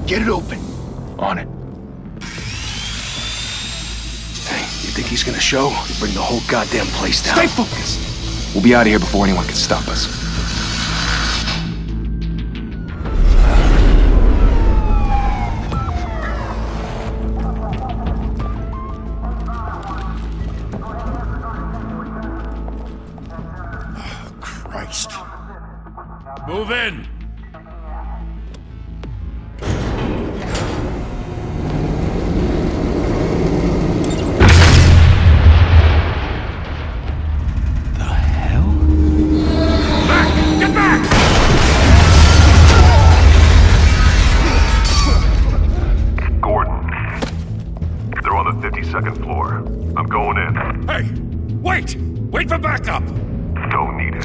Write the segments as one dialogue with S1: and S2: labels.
S1: Get it open.
S2: On it.
S1: Hey, you think he's gonna show? He'll bring the whole goddamn place down.
S2: Stay focused! We'll be out of here before anyone can stop us.
S3: Christ. Move in!
S4: Second floor. I'm going in.
S3: Hey! Wait! Wait for backup!
S4: Don't need it.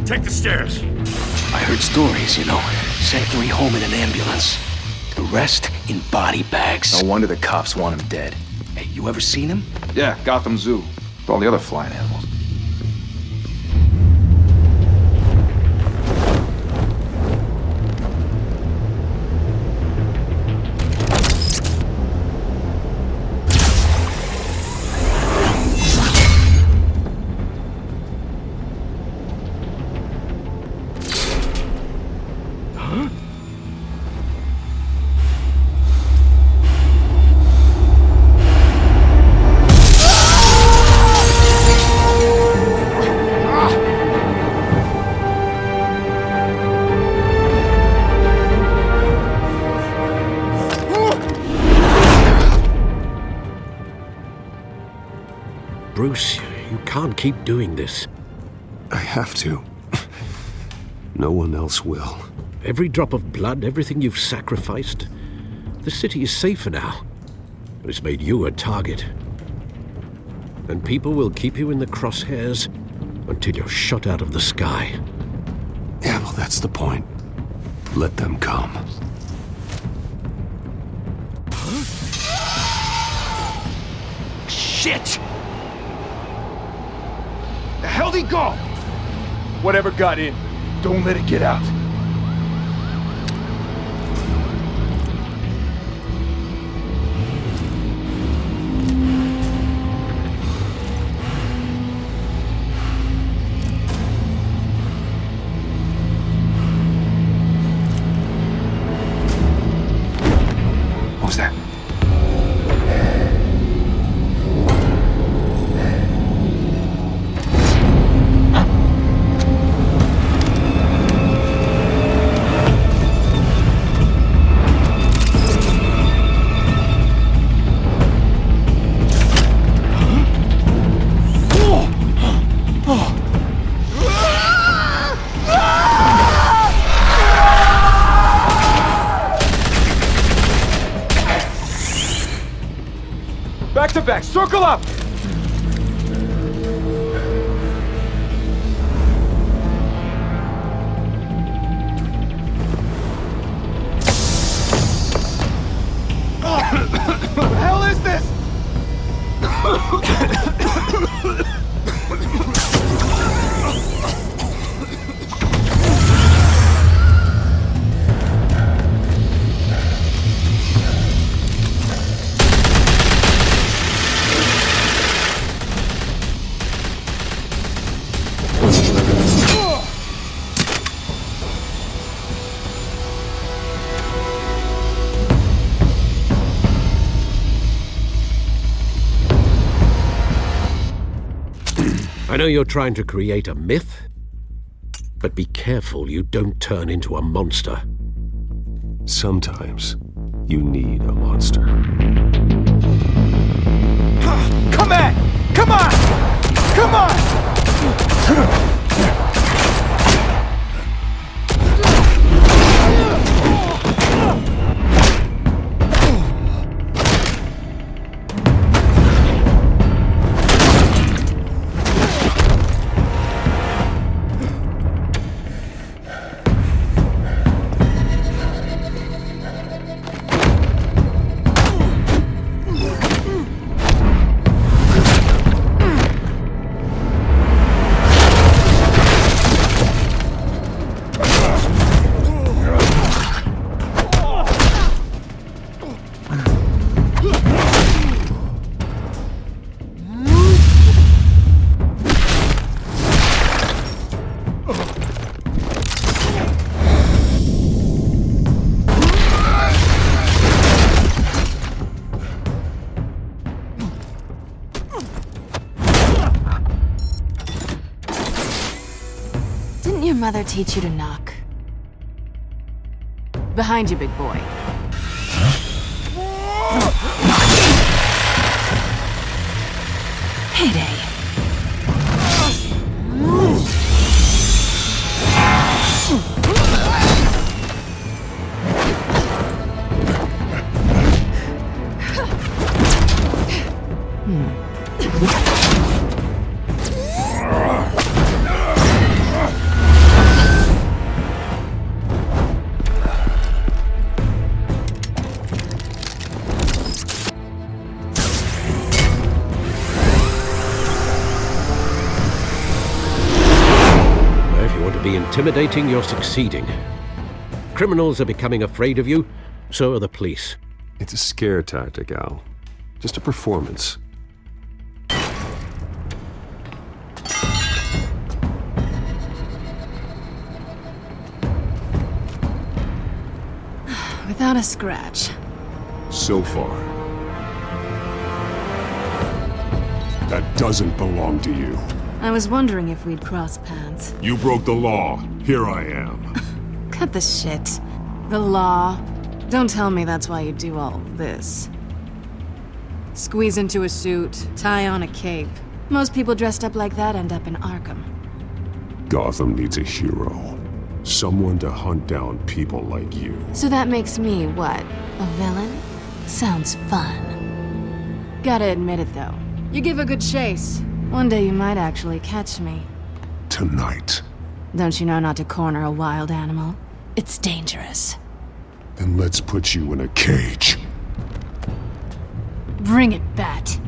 S3: Take the stairs.
S1: I heard stories, you know. Sent Gary home in an ambulance. The rest in body bags.
S2: No wonder the cops want him dead.
S1: Hey, you ever seen him?
S2: Yeah, Gotham Zoo. With all the other flying animals.
S5: Bruce, you can't keep doing this.
S6: I have to. No one else will.
S5: Every drop of blood, everything you've sacrificed. The city is safer now. But it's made you a target. And people will keep you in the crosshairs until you're shot out of the sky.
S6: Yeah, well, that's the point. Let them come.
S1: Shit! The hell'd he go?
S2: Whatever got in, don't let it get out. What was that? Back to back, circle up! What the hell is this?
S5: I know you're trying to create a myth, but be careful you don't turn into a monster.
S6: Sometimes you need a monster.
S2: Come on! Come on! Come on!
S7: Didn't your mother teach you to knock? Behind you, big boy. Heyday.
S5: Intimidating, you're succeeding. Criminals are becoming afraid of you, so are the police.
S6: It's a scare tactic, Al. Just a performance.
S7: Without a scratch.
S6: So far. That doesn't belong to you.
S7: I was wondering if we'd cross paths.
S6: You broke the law. Here I am.
S7: Cut the shit. The law. Don't tell me that's why you do all this. Squeeze into a suit, tie on a cape. Most people dressed up like that end up in Arkham.
S6: Gotham needs a hero. Someone to hunt down people like you.
S7: So that makes me, what, a villain? Sounds fun. Gotta admit it, though. You give a good chase. One day you might actually catch me.
S6: Tonight.
S7: Don't you know not to corner a wild animal? It's dangerous.
S6: Then let's put you in a cage.
S7: Bring it, Bat.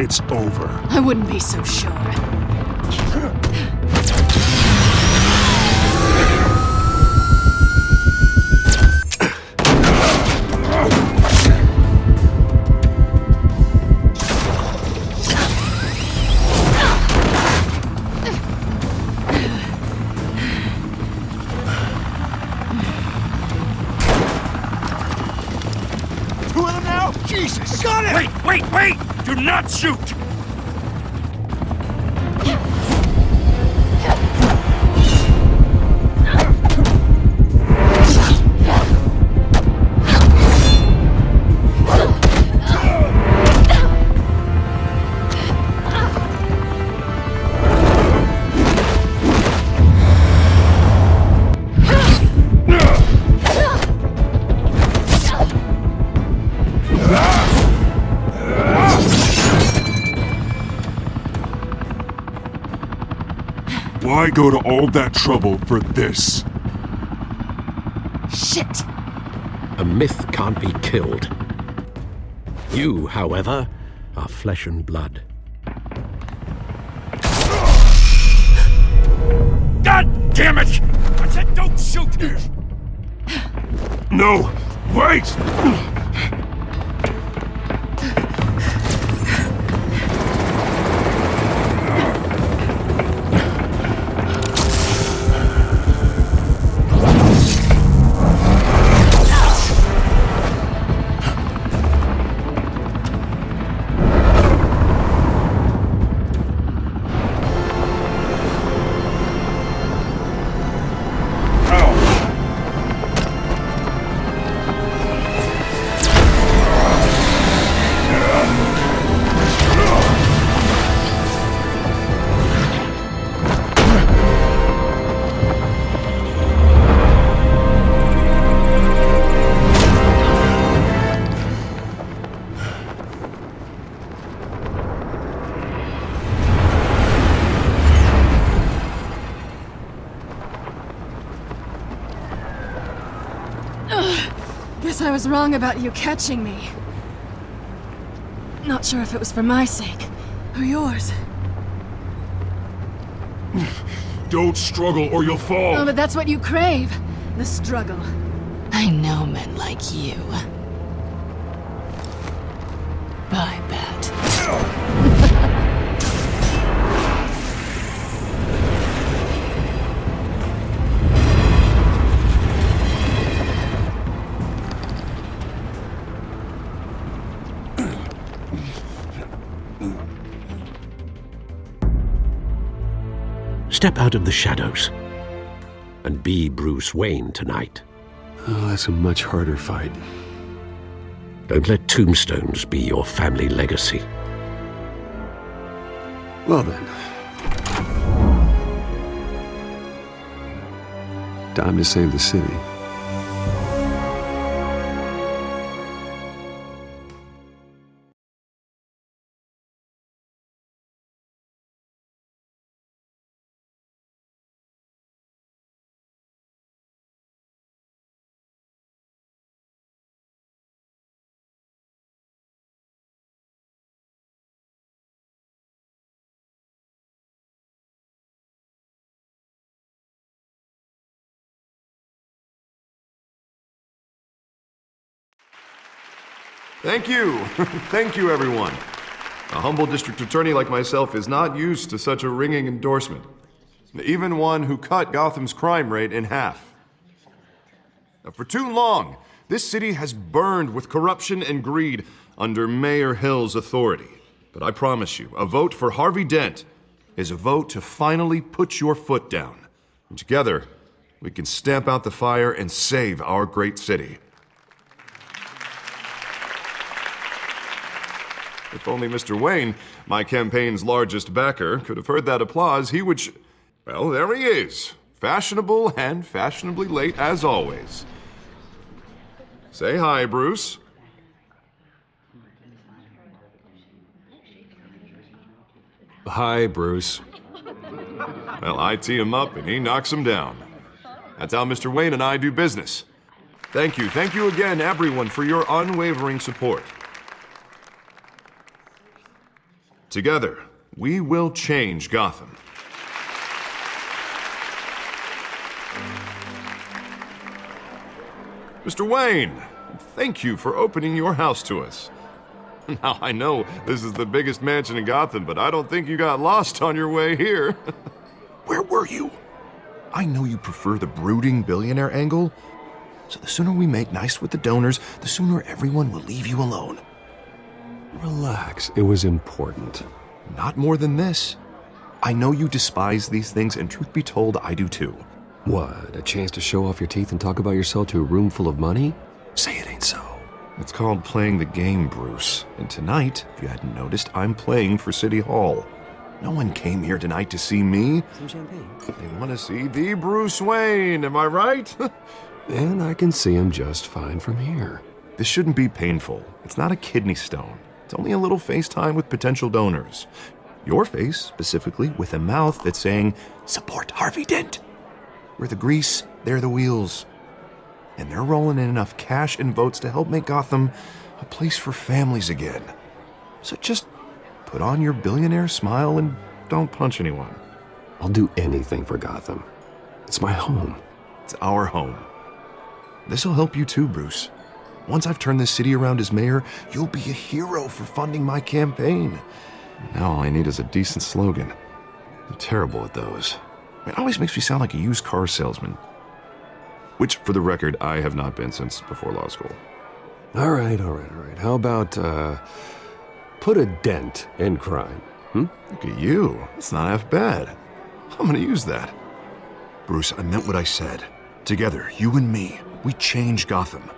S6: It's over.
S7: I wouldn't be so sure.
S2: Two of them now? Jesus! Got it!
S3: Wait! Do not shoot!
S6: Why go to all that trouble for this?
S7: Shit!
S5: A myth can't be killed. You, however, are flesh and blood.
S3: God damn it! I said don't shoot!
S6: No! Wait!
S7: guess I was wrong about you catching me. Not sure if it was for my sake, or yours.
S6: Don't struggle or you'll fall!
S7: Oh, but that's what you crave. The struggle. I know men like you. I bet.
S5: Step out of the shadows and be Bruce Wayne tonight.
S6: Oh, that's a much harder fight.
S5: Don't let tombstones be your family legacy.
S6: Well then. Time to save the city.
S8: Thank you. Thank you, everyone. A humble district attorney like myself is not used to such a ringing endorsement. Even one who cut Gotham's crime rate in half. Now, for too long, this city has burned with corruption and greed under Mayor Hill's authority. But I promise you, a vote for Harvey Dent is a vote to finally put your foot down. And together, we can stamp out the fire and save our great city. If only Mr. Wayne, my campaign's largest backer, could have heard that applause, he would well, there he is. Fashionable and fashionably late as always. Say hi, Bruce.
S6: Hi, Bruce.
S8: Well, I tee him up and he knocks him down. That's how Mr. Wayne and I do business. Thank you again, everyone, for your unwavering support. Together, we will change Gotham. Mr. Wayne, thank you for opening your house to us. Now, I know this is the biggest mansion in Gotham, but I don't think you got lost on your way here. Where were you? I know you prefer the brooding billionaire angle, so the sooner we make nice with the donors, the sooner everyone will leave you alone.
S6: Relax, it was important.
S8: Not more than this. I know you despise these things, and truth be told, I do too.
S6: What, a chance to show off your teeth and talk about yourself to a room full of money? Say it ain't so.
S8: It's called playing the game, Bruce. And tonight, if you hadn't noticed, I'm playing for City Hall. No one came here tonight to see me.
S9: Some champagne.
S8: They want to see the Bruce Wayne, am I right?
S6: And I can see him just fine from here.
S8: This shouldn't be painful. It's not a kidney stone. It's only a little FaceTime with potential donors. Your face, specifically, with a mouth that's saying, support Harvey Dent. We're the grease, they're the wheels. And they're rolling in enough cash and votes to help make Gotham a place for families again. So just put on your billionaire smile and don't punch anyone.
S6: I'll do anything for Gotham. It's my home.
S8: It's our home. This'll help you too, Bruce. Once I've turned this city around as mayor, you'll be a hero for funding my campaign. Now all I need is a decent slogan. I'm terrible at those. It always makes me sound like a used car salesman. Which, for the record, I have not been since before law school.
S6: All right. How about, put a dent in crime,
S8: Look at you. That's not half bad. I'm gonna use that. Bruce, I meant what I said. Together, you and me, we change Gotham.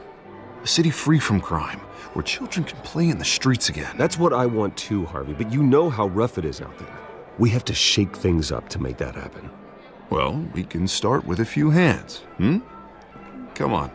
S8: A city free from crime, where children can play in the streets again.
S6: That's what I want too, Harvey, but you know how rough it is out there. We have to shake things up to make that happen.
S8: Well, we can start with a few hands, Come on.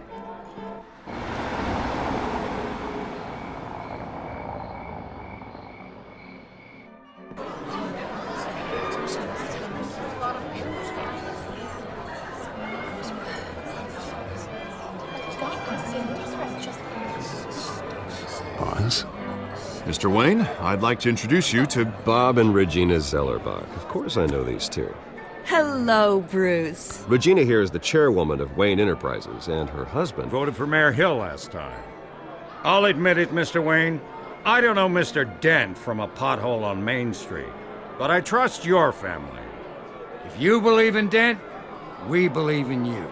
S6: is?
S8: Mr. Wayne, I'd like to introduce you to...
S9: Bob and Regina Zellerbach. Of course I know these two.
S10: Hello, Bruce.
S9: Regina here is the chairwoman of Wayne Enterprises, and her husband...
S3: Voted for Mayor Hill last time. I'll admit it, Mr. Wayne. I don't know Mr. Dent from a pothole on Main Street, but I trust your family. If you believe in Dent, we believe in you.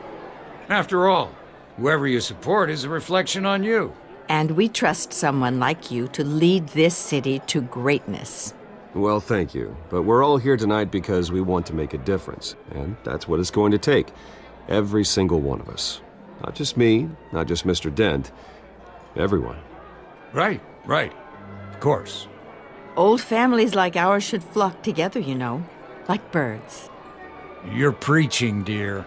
S3: After all, whoever you support is a reflection on you.
S10: And we trust someone like you to lead this city to greatness.
S9: Well, thank you. But we're all here tonight because we want to make a difference. And that's what it's going to take. Every single one of us. Not just me, not just Mr. Dent. Everyone.
S3: Right. Of course.
S10: Old families like ours should flock together, you know. Like birds.
S3: You're preaching, dear.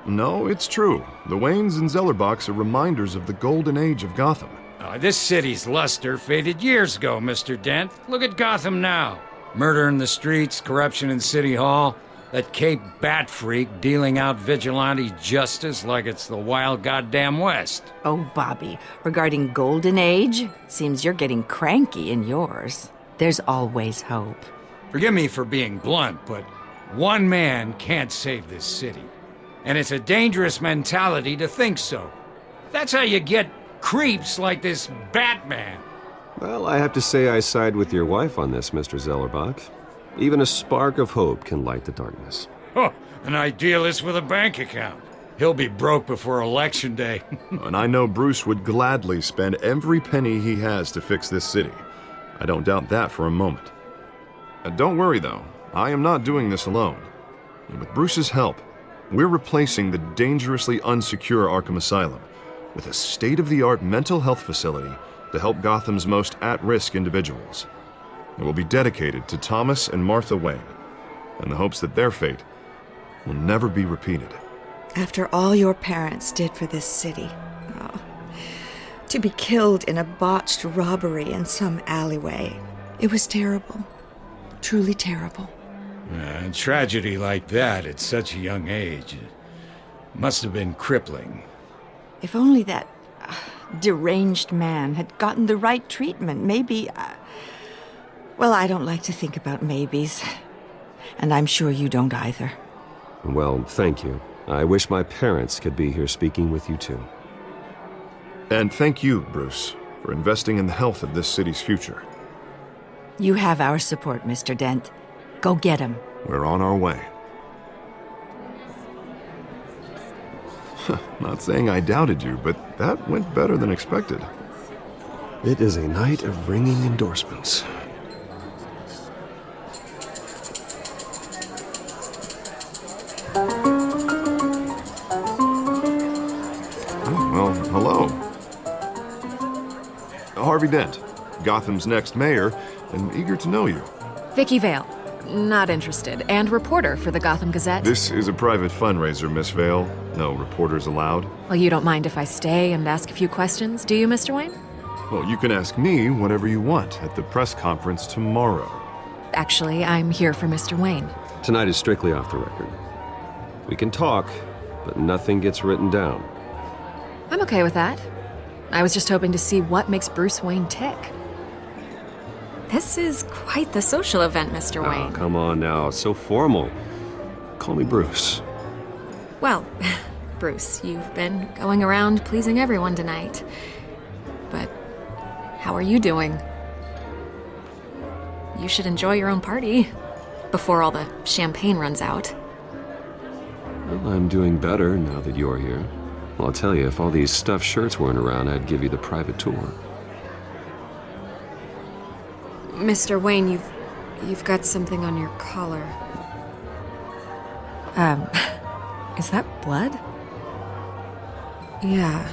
S8: No, it's true. The Waynes and Zellerbachs are reminders of the golden age of Gotham.
S3: This city's luster faded years ago, Mr. Dent. Look at Gotham now. Murder in the streets, corruption in City Hall, that Cape Bat freak dealing out vigilante justice like it's the wild goddamn West.
S10: Oh, Bobby, regarding Golden Age, seems you're getting cranky in yours. There's always hope.
S3: Forgive me for being blunt, but one man can't save this city. And it's a dangerous mentality to think so. That's how you get creeps like this Batman.
S9: Well, I have to say I side with your wife on this, Mr. Zellerbach. Even a spark of hope can light the darkness.
S3: Oh, an idealist with a bank account. He'll be broke before Election Day.
S8: And I know Bruce would gladly spend every penny he has to fix this city. I don't doubt that for a moment. Don't worry, though. I am not doing this alone. And with Bruce's help, we're replacing the dangerously unsecure Arkham Asylum with a state-of-the-art mental health facility to help Gotham's most at-risk individuals. It will be dedicated to Thomas and Martha Wayne, in the hopes that their fate will never be repeated.
S11: After all your parents did for this city, to be killed in a botched robbery in some alleyway, it was terrible. Truly terrible.
S3: A tragedy like that at such a young age must have been crippling.
S10: If only that deranged man had gotten the right treatment, maybe... Well, I don't like to think about maybes. And I'm sure you don't either.
S9: Well, thank you. I wish my parents could be here speaking with you too.
S8: And thank you, Bruce, for investing in the health of this city's future.
S10: You have our support, Mr. Dent. Go get him.
S8: We're on our way. Not saying I doubted you, but that went better than expected.
S9: It is a night of ringing endorsements.
S8: Well, hello. Harvey Dent, Gotham's next mayor, and eager to know you.
S7: Vicky Vale. Not interested. And reporter for the Gotham Gazette.
S8: This is a private fundraiser, Miss Vale. No reporters allowed.
S7: Well, you don't mind if I stay and ask a few questions, do you, Mr. Wayne?
S8: Well, you can ask me whatever you want at the press conference tomorrow.
S7: Actually, I'm here for Mr. Wayne.
S9: Tonight is strictly off the record. We can talk, but nothing gets written down.
S7: I'm okay with that. I was just hoping to see what makes Bruce Wayne tick. This is quite the social event, Mr. Wayne.
S9: Oh, come on now. It's so formal. Call me Bruce.
S7: Well, Bruce, you've been going around pleasing everyone tonight. But how are you doing? You should enjoy your own party before all the champagne runs out.
S9: Well, I'm doing better now that you're here. Well, I'll tell you, if all these stuffed shirts weren't around, I'd give you the private tour.
S7: Mr. Wayne, you've got something on your collar. Is that blood? Yeah.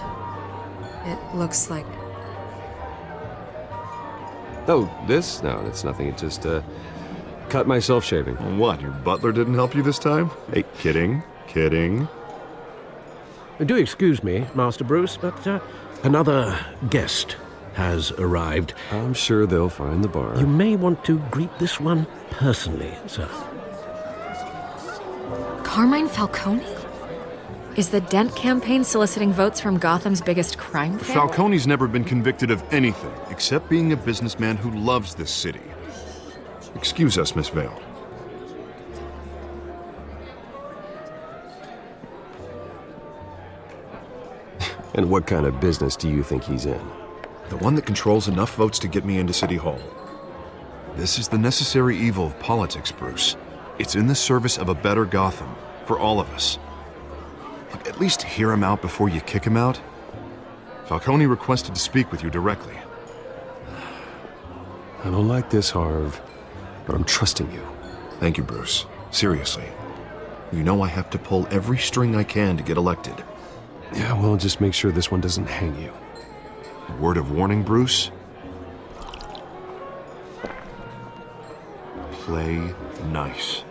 S7: It looks like...
S9: Oh, this? No, that's nothing. It just, cut myself shaving.
S8: What, your butler didn't help you this time? Hey, kidding.
S5: Do excuse me, Master Bruce, but another guest has arrived.
S9: I'm sure they'll find the bar.
S5: You may want to greet this one personally, sir.
S7: Carmine Falcone?
S12: Is the Dent campaign soliciting votes from Gotham's biggest crime family?
S8: Falcone's never been convicted of anything except being a businessman who loves this city. Excuse us, Miss Vale.
S9: And what kind of business do you think he's in?
S8: The one that controls enough votes to get me into City Hall. This is the necessary evil of politics, Bruce. It's in the service of a better Gotham, for all of us. Look, at least hear him out before you kick him out. Falcone requested to speak with you directly.
S9: I don't like this, Harv, but I'm trusting you.
S8: Thank you, Bruce. Seriously. You know I have to pull every string I can to get elected.
S9: Yeah, well, just make sure this one doesn't hang you.
S8: Word of warning, Bruce? Play nice.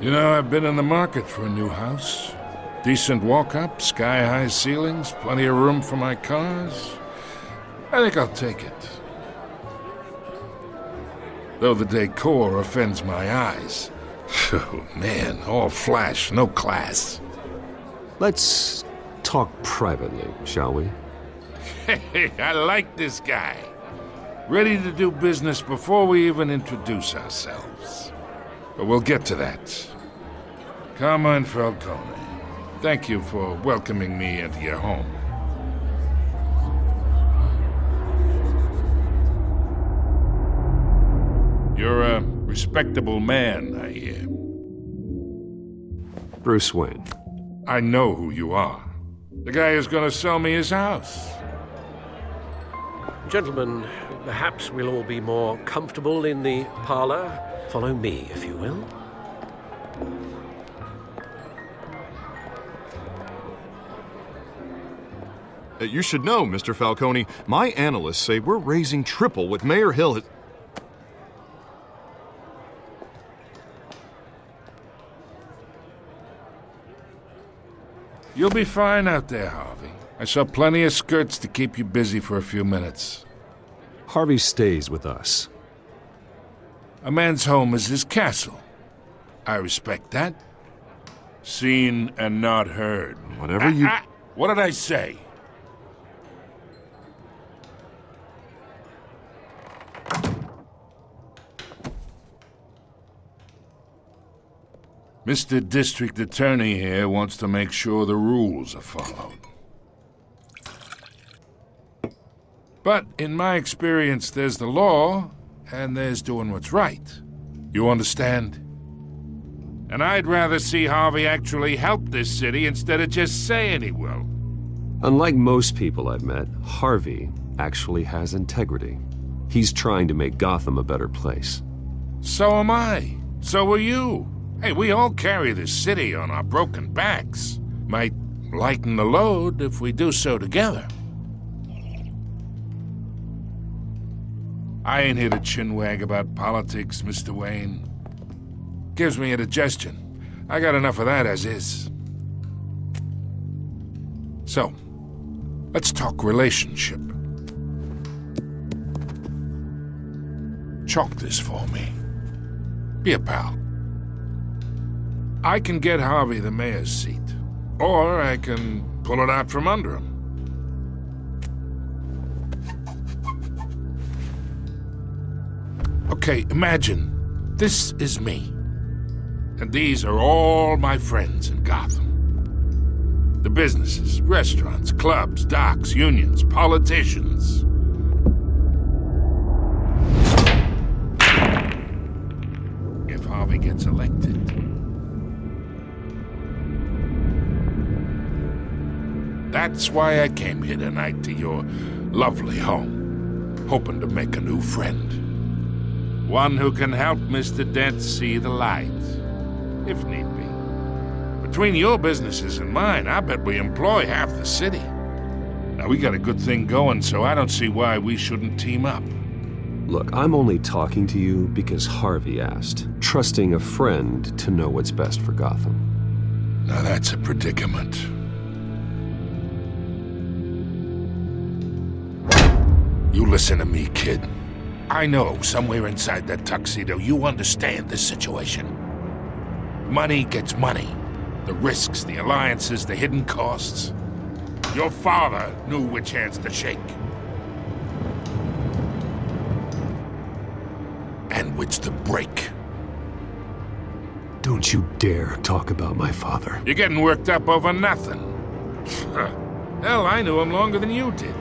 S13: You know, I've been in the market for a new house. Decent walk-up, sky-high ceilings, plenty of room for my cars. I think I'll take it. Though the decor offends my eyes. Oh, man, all flash, no class.
S9: Let's talk privately, shall we?
S13: Hey, I like this guy. Ready to do business before we even introduce ourselves. But we'll get to that. Carmine Falcone, thank you for welcoming me into your home. You're a respectable man, I hear.
S9: Bruce Wayne.
S13: I know who you are. The guy who's gonna sell me his house.
S5: Gentlemen, perhaps we'll all be more comfortable in the parlor. Follow me, if you will.
S8: You should know, Mr. Falcone, my analysts say we're raising triple what Mayor Hill has...
S13: You'll be fine out there, Harvey. I saw plenty of skirts to keep you busy for a few minutes.
S9: Harvey stays with us.
S13: A man's home is his castle. I respect that. Seen and not heard.
S8: Whatever you...
S13: What did I say? Mr. District Attorney here wants to make sure the rules are followed. But in my experience, there's the law, and there's doing what's right. You understand? And I'd rather see Harvey actually help this city instead of just saying he will.
S9: Unlike most people I've met, Harvey actually has integrity. He's trying to make Gotham a better place.
S13: So am I. So are you. Hey, we all carry this city on our broken backs. Might lighten the load if we do so together. I ain't here to chinwag about politics, Mr. Wayne. Gives me indigestion. I got enough of that as is. So, let's talk relationship. Chalk this for me. Be a pal. I can get Harvey the mayor's seat, or I can pull it out from under him. Okay, imagine this is me, and these are all my friends in Gotham. The businesses, restaurants, clubs, docks, unions, politicians. If Harvey gets elected, that's why I came here tonight to your lovely home, hoping to make a new friend. One who can help Mr. Dent see the light, if need be. Between your businesses and mine, I bet we employ half the city. Now, we got a good thing going, so I don't see why we shouldn't team up.
S9: Look, I'm only talking to you because Harvey asked, trusting a friend to know what's best for Gotham.
S13: Now that's a predicament. You listen to me, kid. I know somewhere inside that tuxedo you understand this situation. Money gets money. The risks, the alliances, the hidden costs. Your father knew which hands to shake. And which to break.
S6: Don't you dare talk about my father.
S13: You're getting worked up over nothing. Hell, I knew him longer than you did.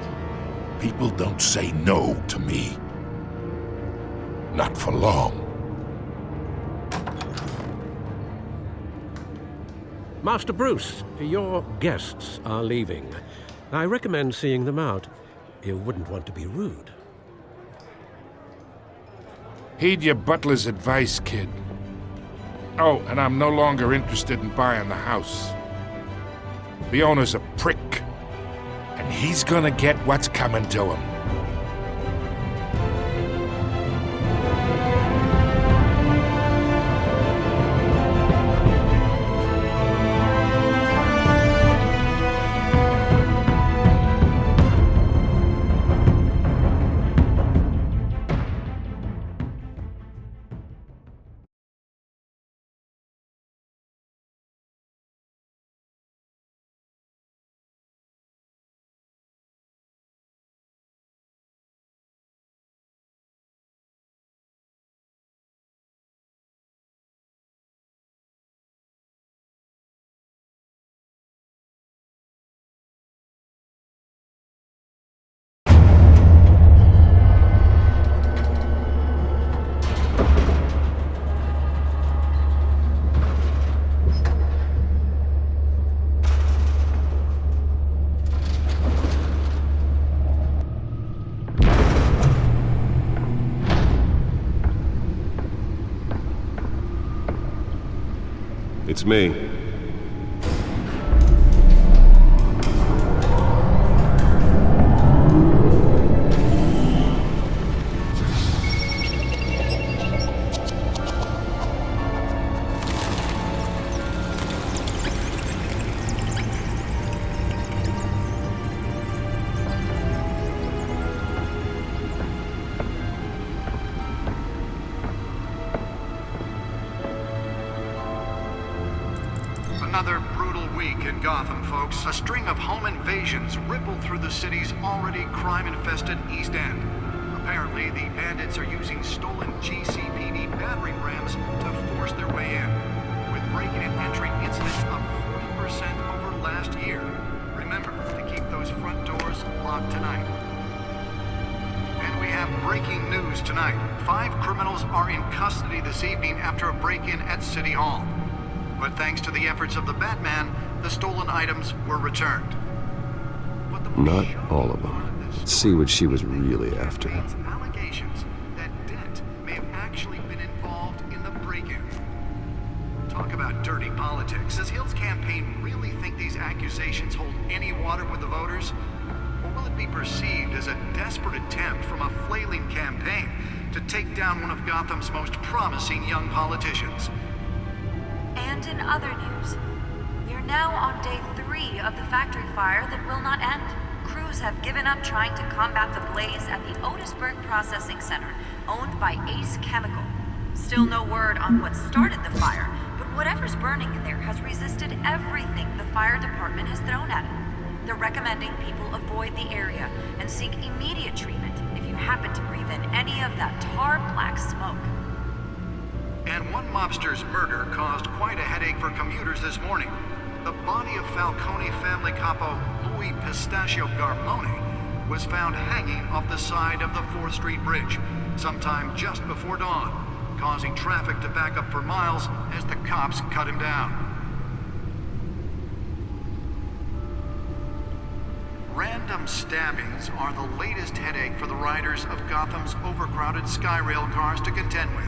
S13: People don't say no to me. Not for long.
S5: Master Bruce, your guests are leaving. I recommend seeing them out. You wouldn't want to be rude.
S13: Heed your butler's advice, kid. Oh, and I'm no longer interested in buying the house. The owner's a prick, and he's gonna get what's coming to him.
S9: It's me.
S14: Another brutal week in Gotham, folks. A string of home invasions rippled through the city's already crime-infested East End. Apparently, the bandits are using stolen GCPD battering rams to force their way in, with break-in and entry incidents up 40% over last year. Remember to keep those front doors locked tonight. And we have breaking news tonight. 5 criminals are in custody this evening after a break-in at City Hall. But thanks to the efforts of the Batman, the stolen items were returned.
S9: Not all of them. Let's see what she was really after.
S14: Allegations that Dent may have actually been involved in the break-in. Talk about dirty politics. Does Hill's campaign really think these accusations hold any water with the voters? Or will it be perceived as a desperate attempt from a flailing campaign to take down one of Gotham's most promising young politicians?
S15: And in other news, we are now on day 3 of the factory fire that will not end. Crews have given up trying to combat the blaze at the Otisburg Processing Center, owned by Ace Chemical. Still no word on what started the fire, but whatever's burning in there has resisted everything the fire department has thrown at it. They're recommending people avoid the area and seek immediate treatment if you happen to breathe in any of that tar-black smoke.
S14: And one mobster's murder caused quite a headache for commuters this morning. The body of Falcone family capo Louis Pistachio Garmone was found hanging off the side of the 4th Street Bridge sometime just before dawn, causing traffic to back up for miles as the cops cut him down. Random stabbings are the latest headache for the riders of Gotham's overcrowded Skyrail cars to contend with.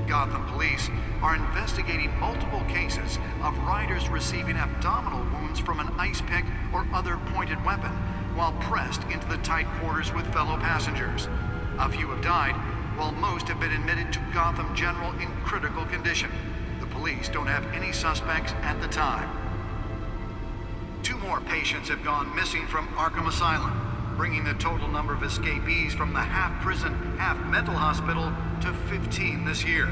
S14: Gotham police are investigating multiple cases of riders receiving abdominal wounds from an ice pick or other pointed weapon while pressed into the tight quarters with fellow passengers. A few have died, while most have been admitted to Gotham General in critical condition. The police don't have any suspects at the time. 2 more patients have gone missing from Arkham Asylum, bringing the total number of escapees from the half-prison, half-mental hospital to 15 this year.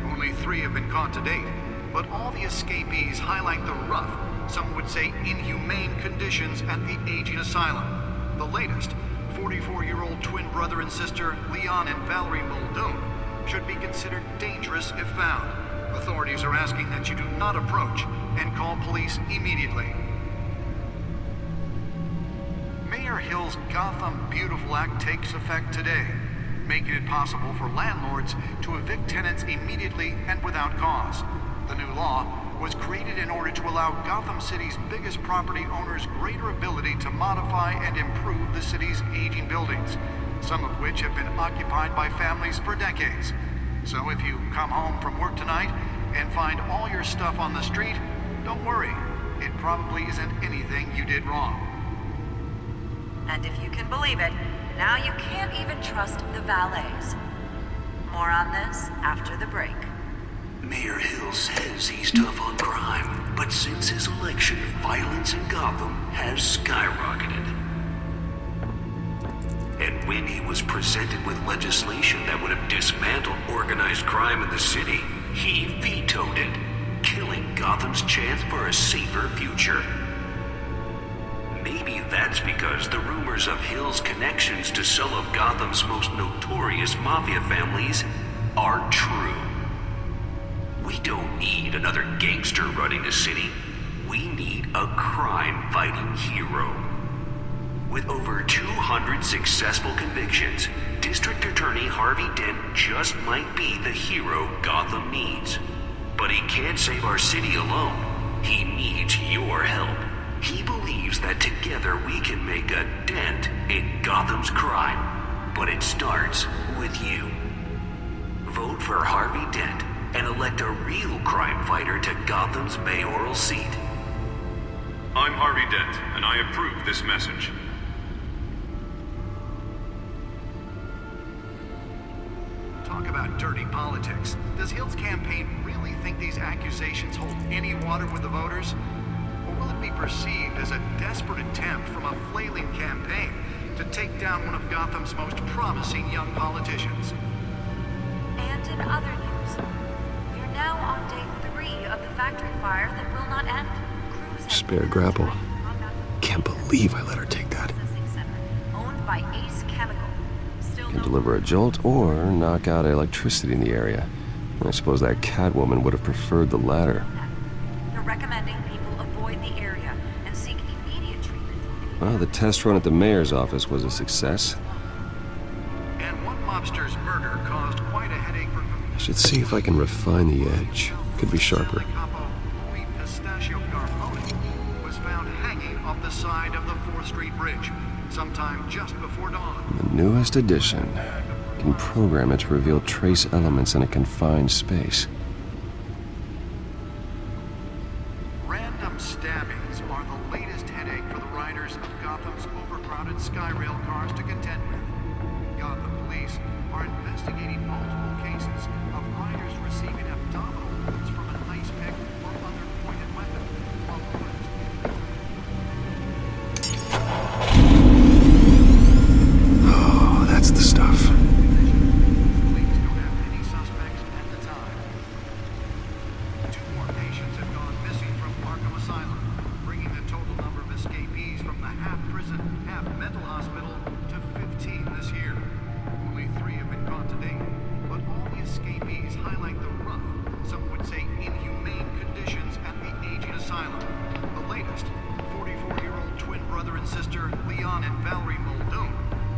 S14: Only 3 have been caught to date, but all the escapees highlight the rough, some would say inhumane conditions at the aging asylum. The latest, 44-year-old twin brother and sister Leon and Valerie Muldoon, should be considered dangerous if found. Authorities are asking that you do not approach and call police immediately. Mayor Hill's Gotham Beautiful Act takes effect today, making it possible for landlords to evict tenants immediately and without cause. The new law was created in order to allow Gotham City's biggest property owners greater ability to modify and improve the city's aging buildings, some of which have been occupied by families for decades. So if you come home from work tonight and find all your stuff on the street, don't worry. It probably isn't anything you did wrong.
S15: And if you can believe it, now you can't even trust the valets. More on this after the break.
S1: Mayor Hill says he's tough on crime, but since his election, violence in Gotham has skyrocketed. And when he was presented with legislation that would have dismantled organized crime in the city, he vetoed it, killing Gotham's chance for a safer future. Maybe that's because the rumors of Hill's connections to some of Gotham's most notorious mafia families are true. We don't need another gangster running the city. We need a crime-fighting hero. With over 200 successful convictions, District Attorney Harvey Dent just might be the hero Gotham needs. But he can't save our city alone. He needs your help. He believes that together we can make a dent in Gotham's crime. But it starts with you. Vote for Harvey Dent and elect a real crime fighter to Gotham's mayoral seat.
S16: I'm Harvey Dent, and I approve this message.
S14: Talk about dirty politics. Does Hill's campaign really think these accusations hold any water with the voters? Or will it be perceived as a desperate attempt from a flailing campaign to take down one of Gotham's most promising young politicians?
S15: And in other news, we're now on day 3 of the factory fire that will not end.
S9: Spare grapple. Can't believe I let her take that.
S15: Owned by Ace Chemical.
S9: Can deliver a jolt or knock out electricity in the area. I suppose that Catwoman would have preferred the latter.
S15: They're recommending people avoid the area and seek immediate treatment.
S9: Well, the test run at the mayor's office was a success.
S14: And one mobster's murder caused quite a headache for...
S9: I should see if I can refine the edge. Could be sharper.
S14: Pistachio Garfoni was found hanging off the side of the 4th Street Bridge sometime just before dawn.
S9: The newest addition. Can program it to reveal trace elements in a confined space.
S14: Random stabbings are the latest headache for the riders of Gotham's overcrowded Skyrail cars to contend with. Gotham police are investigating multiple cases of riders receiving abdominal wounds from an ice pick or other pointed weapon, while
S9: Oh, that's the stuff.
S14: police don't have any suspects at the time. 2 more patients have gone missing from Arkham Asylum, bringing the total number of escapees from the half-prison, half-mental hospital to 15 this year. Only 3 have been caught to date, but all the escapees highlight the rough, some would say inhumane conditions at the aging asylum. The latest, 44-year-old twin brother and sister Leon and Valerie Muldoon,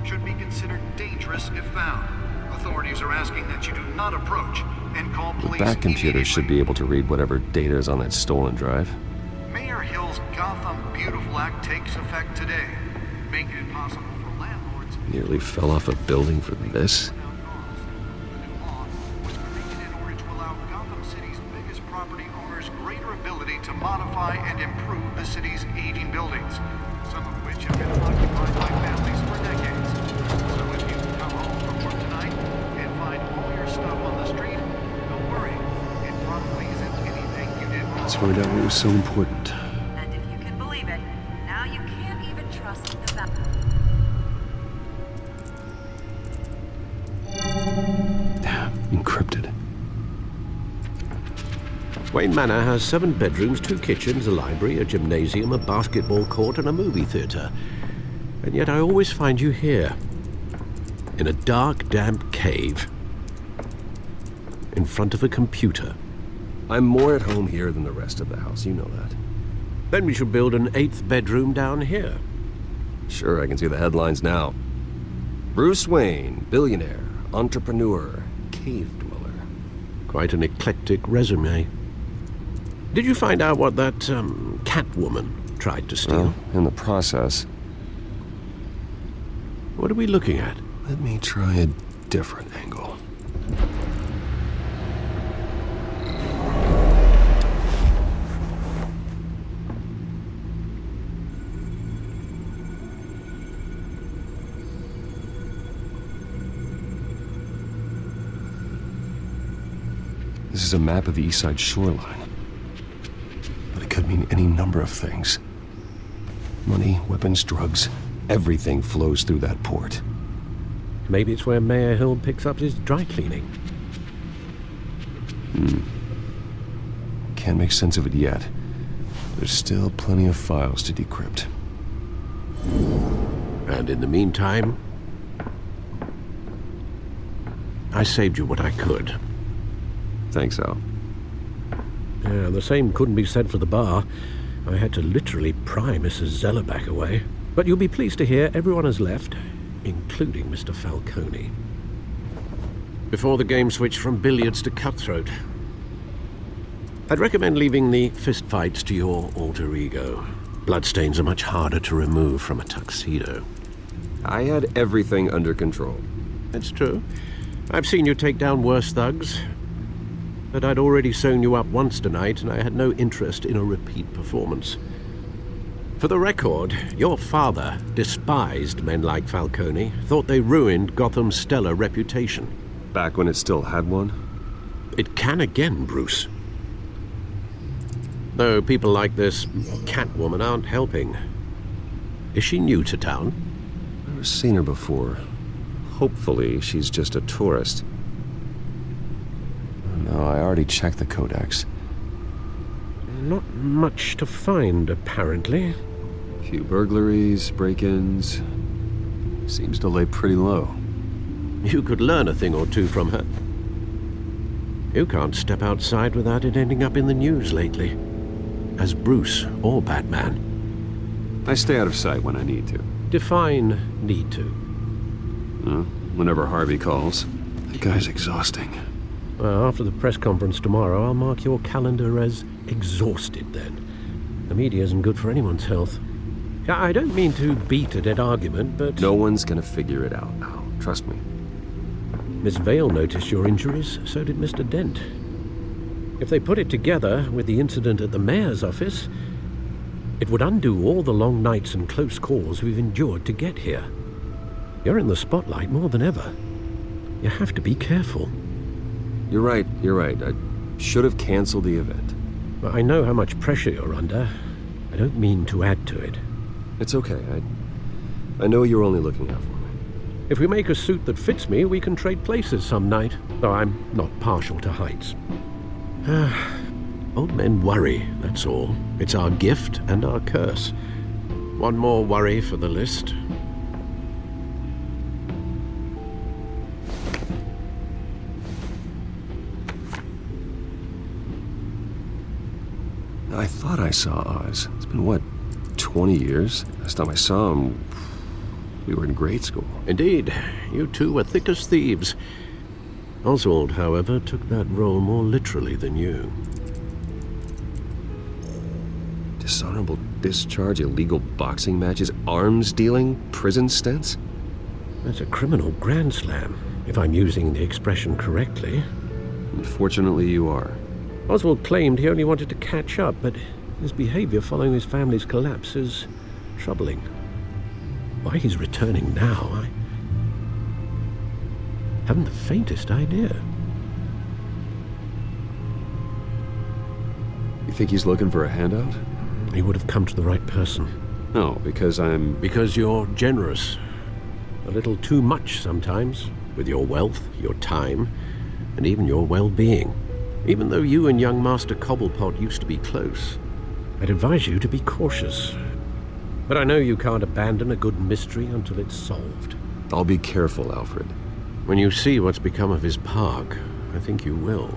S14: should be considered dangerous if found. Authorities are asking that you do not approach and call police.
S9: The back computer should be able to read whatever data is on that stolen drive.
S14: Mayor Hill's Gotham Beautiful Act takes effect today, making it possible for landlords...
S9: Nearly fell off a building for this.
S14: The new law was created in order to allow Gotham City's biggest property owners greater ability to modify and improve the city's aging buildings, some of which have been occupied by families for decades. So if you come home from work tonight and find all your stuff on the street, don't worry. It probably isn't anything you did wrong.
S9: Let's find out what was so important.
S15: And if you can believe it, now you can't even trust the
S9: Encrypted.
S5: Wayne Manor has 7 bedrooms, 2 kitchens, a library, a gymnasium, a basketball court, and a movie theater. And yet I always find you here, in a dark, damp cave, in front of a computer.
S9: I'm more at home here than the rest of the house, you know that.
S5: Then we should build an 8th bedroom down here.
S9: Sure, I can see the headlines now. Bruce Wayne, billionaire, entrepreneur, cave dweller.
S5: Quite an eclectic resume. Did you find out what that, Catwoman tried to steal?
S9: Well, in the process.
S5: What are we looking at?
S9: Let me try a different angle. This is a map of the East Side shoreline. But it could mean any number of things. Money, weapons, drugs, everything flows through that port.
S5: Maybe it's where Mayor Hill picks up his dry cleaning.
S9: Can't make sense of it yet. There's still plenty of files to decrypt.
S5: And in the meantime, I saved you what I could.
S9: Thanks, Al.
S5: Yeah, the same couldn't be said for the bar. I had to literally pry Mrs. Zellerback away. But you'll be pleased to hear everyone has left, including Mr. Falcone. Before the game switched from billiards to cutthroat. I'd recommend leaving the fistfights to your alter ego. Bloodstains are much harder to remove from a tuxedo.
S9: I had everything under control.
S5: That's true. I've seen you take down worse thugs. But I'd already sewn you up once tonight, and I had no interest in a repeat performance. For the record, your father despised men like Falcone, thought they ruined Gotham's stellar reputation.
S9: Back when it still had one?
S5: It can again, Bruce. Though people like this Catwoman aren't helping. Is she new to town?
S9: I've never seen her before. Hopefully, she's just a tourist. No, I already checked the codex.
S5: Not much to find, apparently.
S9: Few burglaries, break-ins. Seems to lay pretty low.
S5: You could learn a thing or two from her. You can't step outside without it ending up in the news lately. As Bruce or Batman.
S9: I stay out of sight when I need to.
S5: Define need to.
S9: Whenever Harvey calls. That guy's exhausting.
S5: Well, after the press conference tomorrow, I'll mark your calendar as exhausted then. The media isn't good for anyone's health. I don't mean to beat a dead argument, but...
S9: No one's gonna figure it out now. Trust me.
S5: Miss Vale noticed your injuries, so did Mr. Dent. If they put it together with the incident at the mayor's office, it would undo all the long nights and close calls we've endured to get here. You're in the spotlight more than ever. You have to be careful.
S9: You're right. I should have canceled the event.
S5: I know how much pressure you're under. I don't mean to add to it.
S9: It's okay. I know you're only looking out for me.
S5: If we make a suit that fits me, we can trade places some night. Though I'm not partial to heights. Old men worry, that's all. It's our gift and our curse. One more worry for the list.
S9: I thought I saw Oz. It's been, what, 20 years? Last time I saw him, we were in grade school.
S5: Indeed. You two were thick as thieves. Oswald, however, took that role more literally than you.
S9: Dishonorable discharge, illegal boxing matches, arms dealing, prison stints?
S5: That's a criminal grand slam, if I'm using the expression correctly.
S9: Unfortunately, you are.
S5: Oswald claimed he only wanted to catch up, but his behavior following his family's collapse is troubling. Why he's returning now, I haven't the faintest idea.
S9: You think he's looking for a handout?
S5: He would have come to the right person.
S9: No, because I'm...
S5: Because you're generous. A little too much sometimes, with your wealth, your time, and even your well-being. Even though you and young Master Cobblepot used to be close, I'd advise you to be cautious. But I know you can't abandon a good mystery until it's solved.
S9: I'll be careful, Alfred.
S5: When you see what's become of his park, I think you will.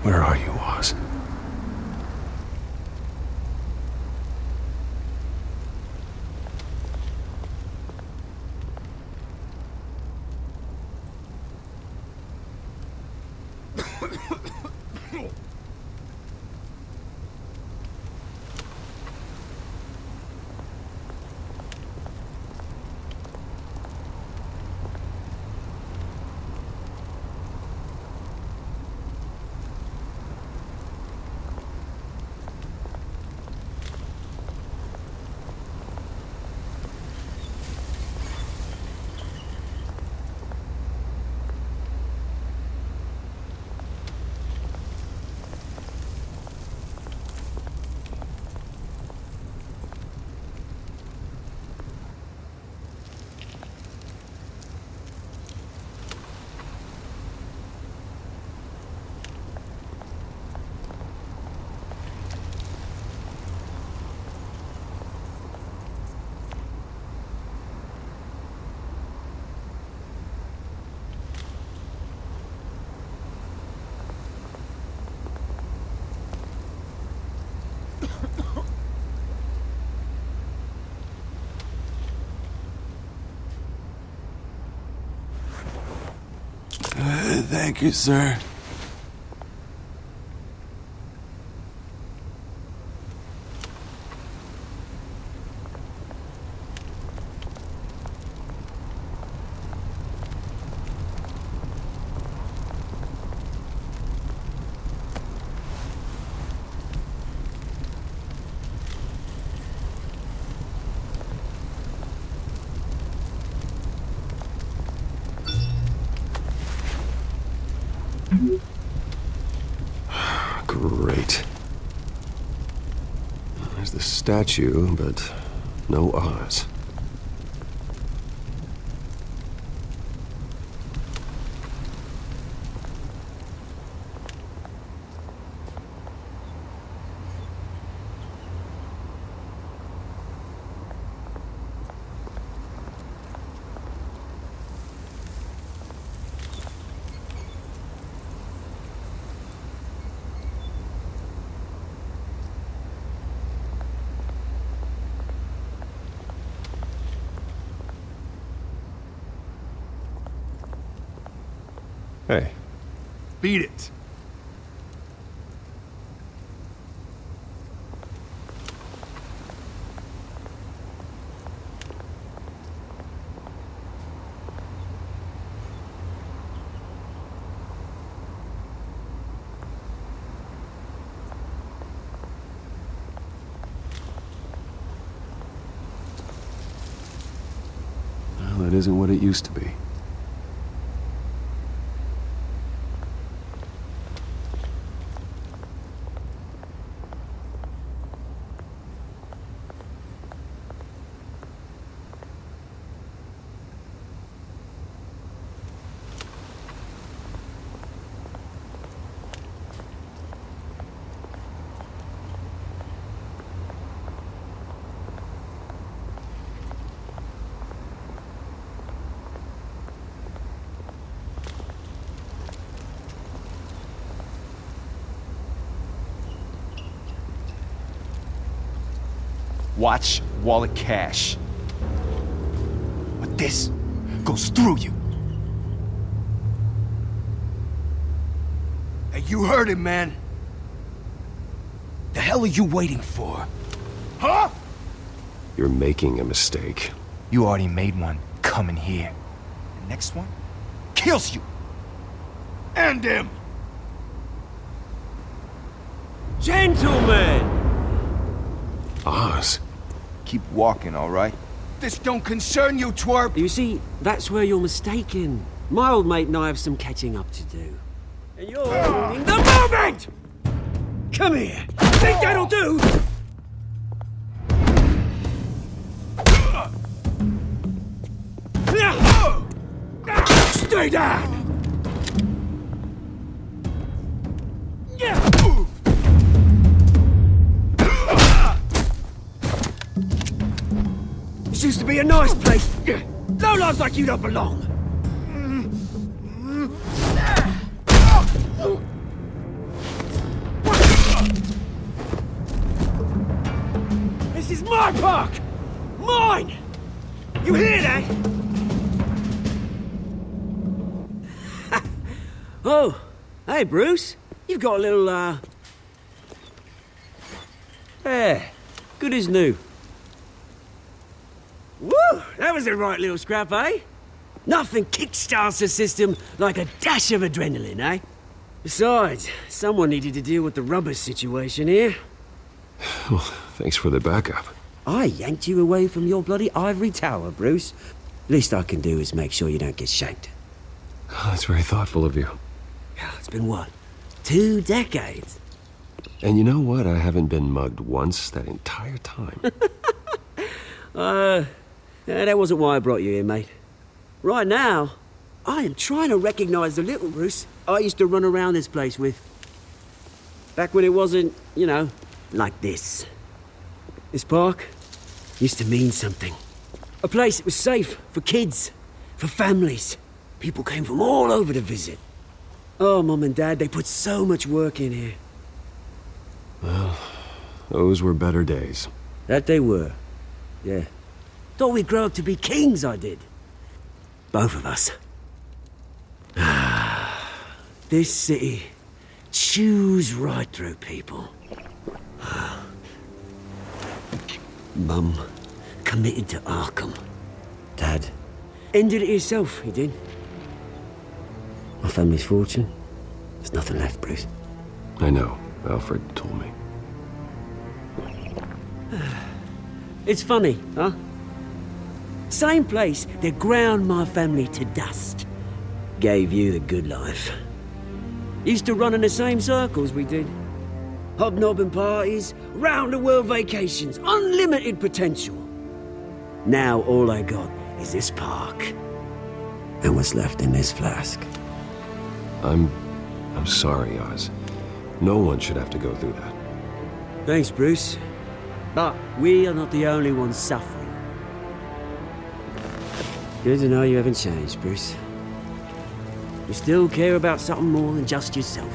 S6: Where are you, Oz?
S17: Thank you, sir.
S9: Great. There's the statue, but no Oz. Hey.
S2: Beat it.
S9: Well, that isn't what it used to be.
S2: Watch wallet cash. But this goes through you. Hey, you heard him, man. The hell are you waiting for? Huh?
S9: You're making a mistake.
S2: You already made one coming here. The next one kills you. And him.
S18: Gentlemen!
S9: Oz.
S2: Keep walking, all right? This don't concern you, twerp!
S18: You see, that's where you're mistaken. My old mate and I have some catching up to do. And you're ruining the moment! Come here! Think that'll do? Stay down! This used to be a nice place. No lives like you don't belong. This is my park! Mine! You hear that? Oh, hey, Bruce. You've got a little, Yeah, good as new. Woo! That was a right little scrap, eh? Nothing kickstarts the system like a dash of adrenaline, eh? Besides, someone needed to deal with the rubber situation here.
S9: Well, thanks for the backup.
S18: I yanked you away from your bloody ivory tower, Bruce. Least I can do is make sure you don't get shanked.
S9: Oh, that's very thoughtful of you.
S18: It's been what? 2 decades?
S9: And you know what? I haven't been mugged once that entire time.
S18: That wasn't why I brought you here, mate. Right now, I am trying to recognize the little Bruce I used to run around this place with. Back when it wasn't, you know, like this. This park used to mean something. A place that was safe for kids, for families. People came from all over to visit. Oh, Mum and Dad, they put so much work in here.
S9: Well, those were better days.
S18: That they were. Yeah. Thought we'd grow up to be kings, I did. Both of us. This city chews right through people. Mum committed to Arkham. Dad ended it himself, he did. My family's fortune, there's nothing left, Bruce.
S9: I know. Alfred told me.
S18: It's funny, huh? Same place that ground my family to dust. Gave you the good life. Used to run in the same circles we did. Hobnobbing parties, round-the-world vacations, unlimited potential. Now all I got is this park. And what's left in this flask.
S9: I'm sorry, Oz. No one should have to go through that.
S18: Thanks, Bruce. But we are not the only ones suffering. Good to know you haven't changed, Bruce. You still care about something more than just yourself.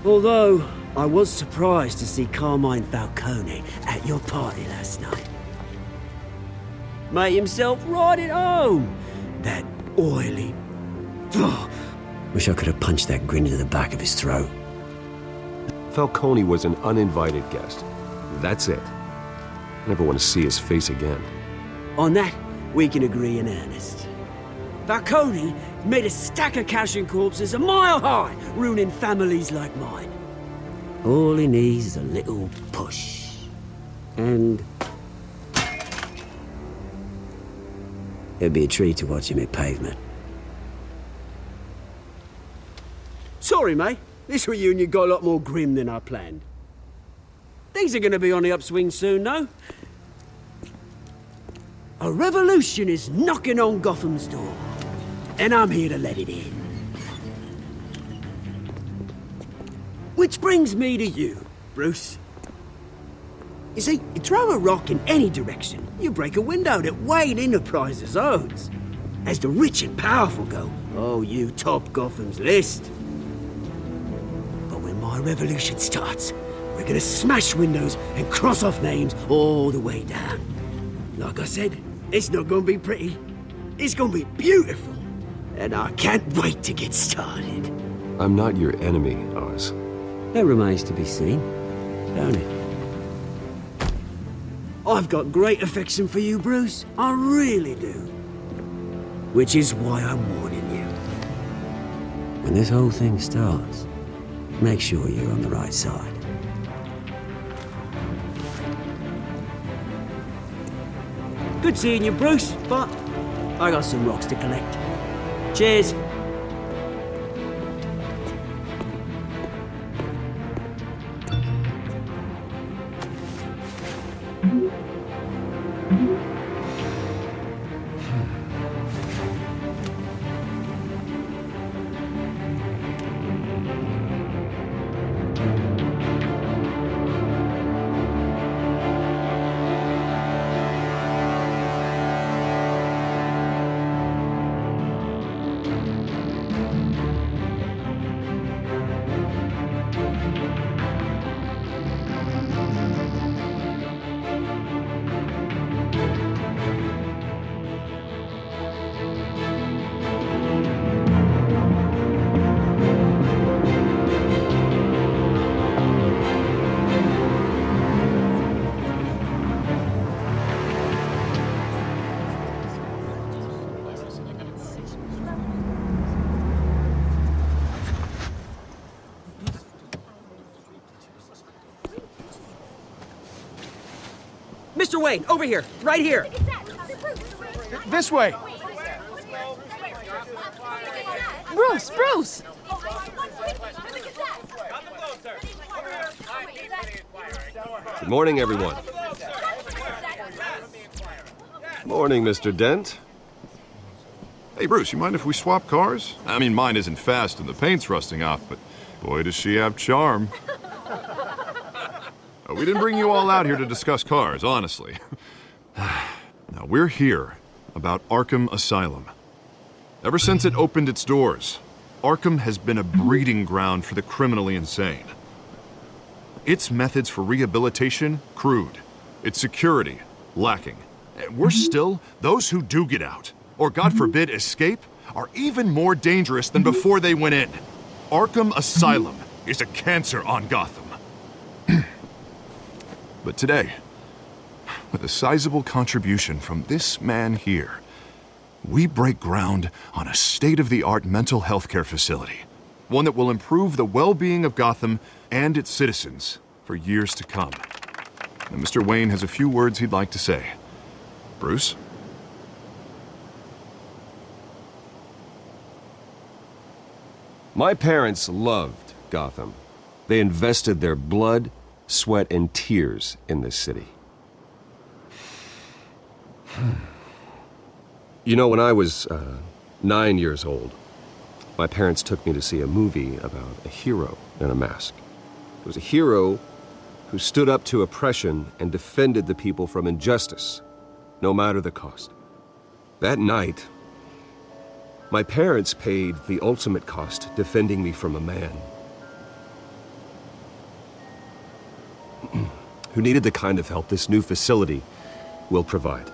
S18: Although, I was surprised to see Carmine Falcone at your party last night. Made himself right at home. That oily... Oh, wish I could have punched that grin into the back of his throat.
S9: Falcone was an uninvited guest. That's it. I never want to see his face again.
S18: On that, we can agree in earnest. Falcone made a stack of cash and corpses a mile high, ruining families like mine. All he needs is a little push. And... it'd be a treat to watch him hit pavement. Sorry, mate. This reunion got a lot more grim than I planned. Things are gonna be on the upswing soon, though. A revolution is knocking on Gotham's door. And I'm here to let it in. Which brings me to you, Bruce. You see, you throw a rock in any direction, you break a window that Wayne Enterprises owns. As the rich and powerful go, oh, you top Gotham's list. But when my revolution starts, we're gonna smash windows and cross off names all the way down. Like I said, It's not gonna be pretty. It's gonna be beautiful. And I can't wait to get started.
S9: I'm not your enemy, Oz.
S18: That remains to be seen, don't it? I've got great affection for you, Bruce. I really do. Which is why I'm warning you. When this whole thing starts, make sure you're on the right side. Good seeing you, Bruce, but I got some rocks to collect. Cheers.
S19: Mr. Wayne, over here, right here.
S2: This way.
S7: Bruce!
S9: Good morning, everyone. Morning, Mr. Dent.
S8: Hey, Bruce, you mind if we swap cars? I mean, mine isn't fast and the paint's rusting off, but boy, does she have charm. We didn't bring you all out here to discuss cars, honestly. Now, we're here about Arkham Asylum. Ever since it opened its doors, Arkham has been a breeding ground for the criminally insane. Its methods for rehabilitation, crude. Its security, lacking. And worse still, those who do get out, or God forbid escape, are even more dangerous than before they went in. Arkham Asylum is a cancer on Gotham. But today, with a sizable contribution from this man here, we break ground on a state-of-the-art mental health care facility. One that will improve the well-being of Gotham and its citizens for years to come. And Mr. Wayne has a few words he'd like to say. Bruce?
S9: My parents loved Gotham. They invested their blood, sweat, and tears in this city. You know, when I was 9 years old, my parents took me to see a movie about a hero in a mask. It was a hero who stood up to oppression and defended the people from injustice, no matter the cost. That night, my parents paid the ultimate cost defending me from a man who needed the kind of help this new facility will provide.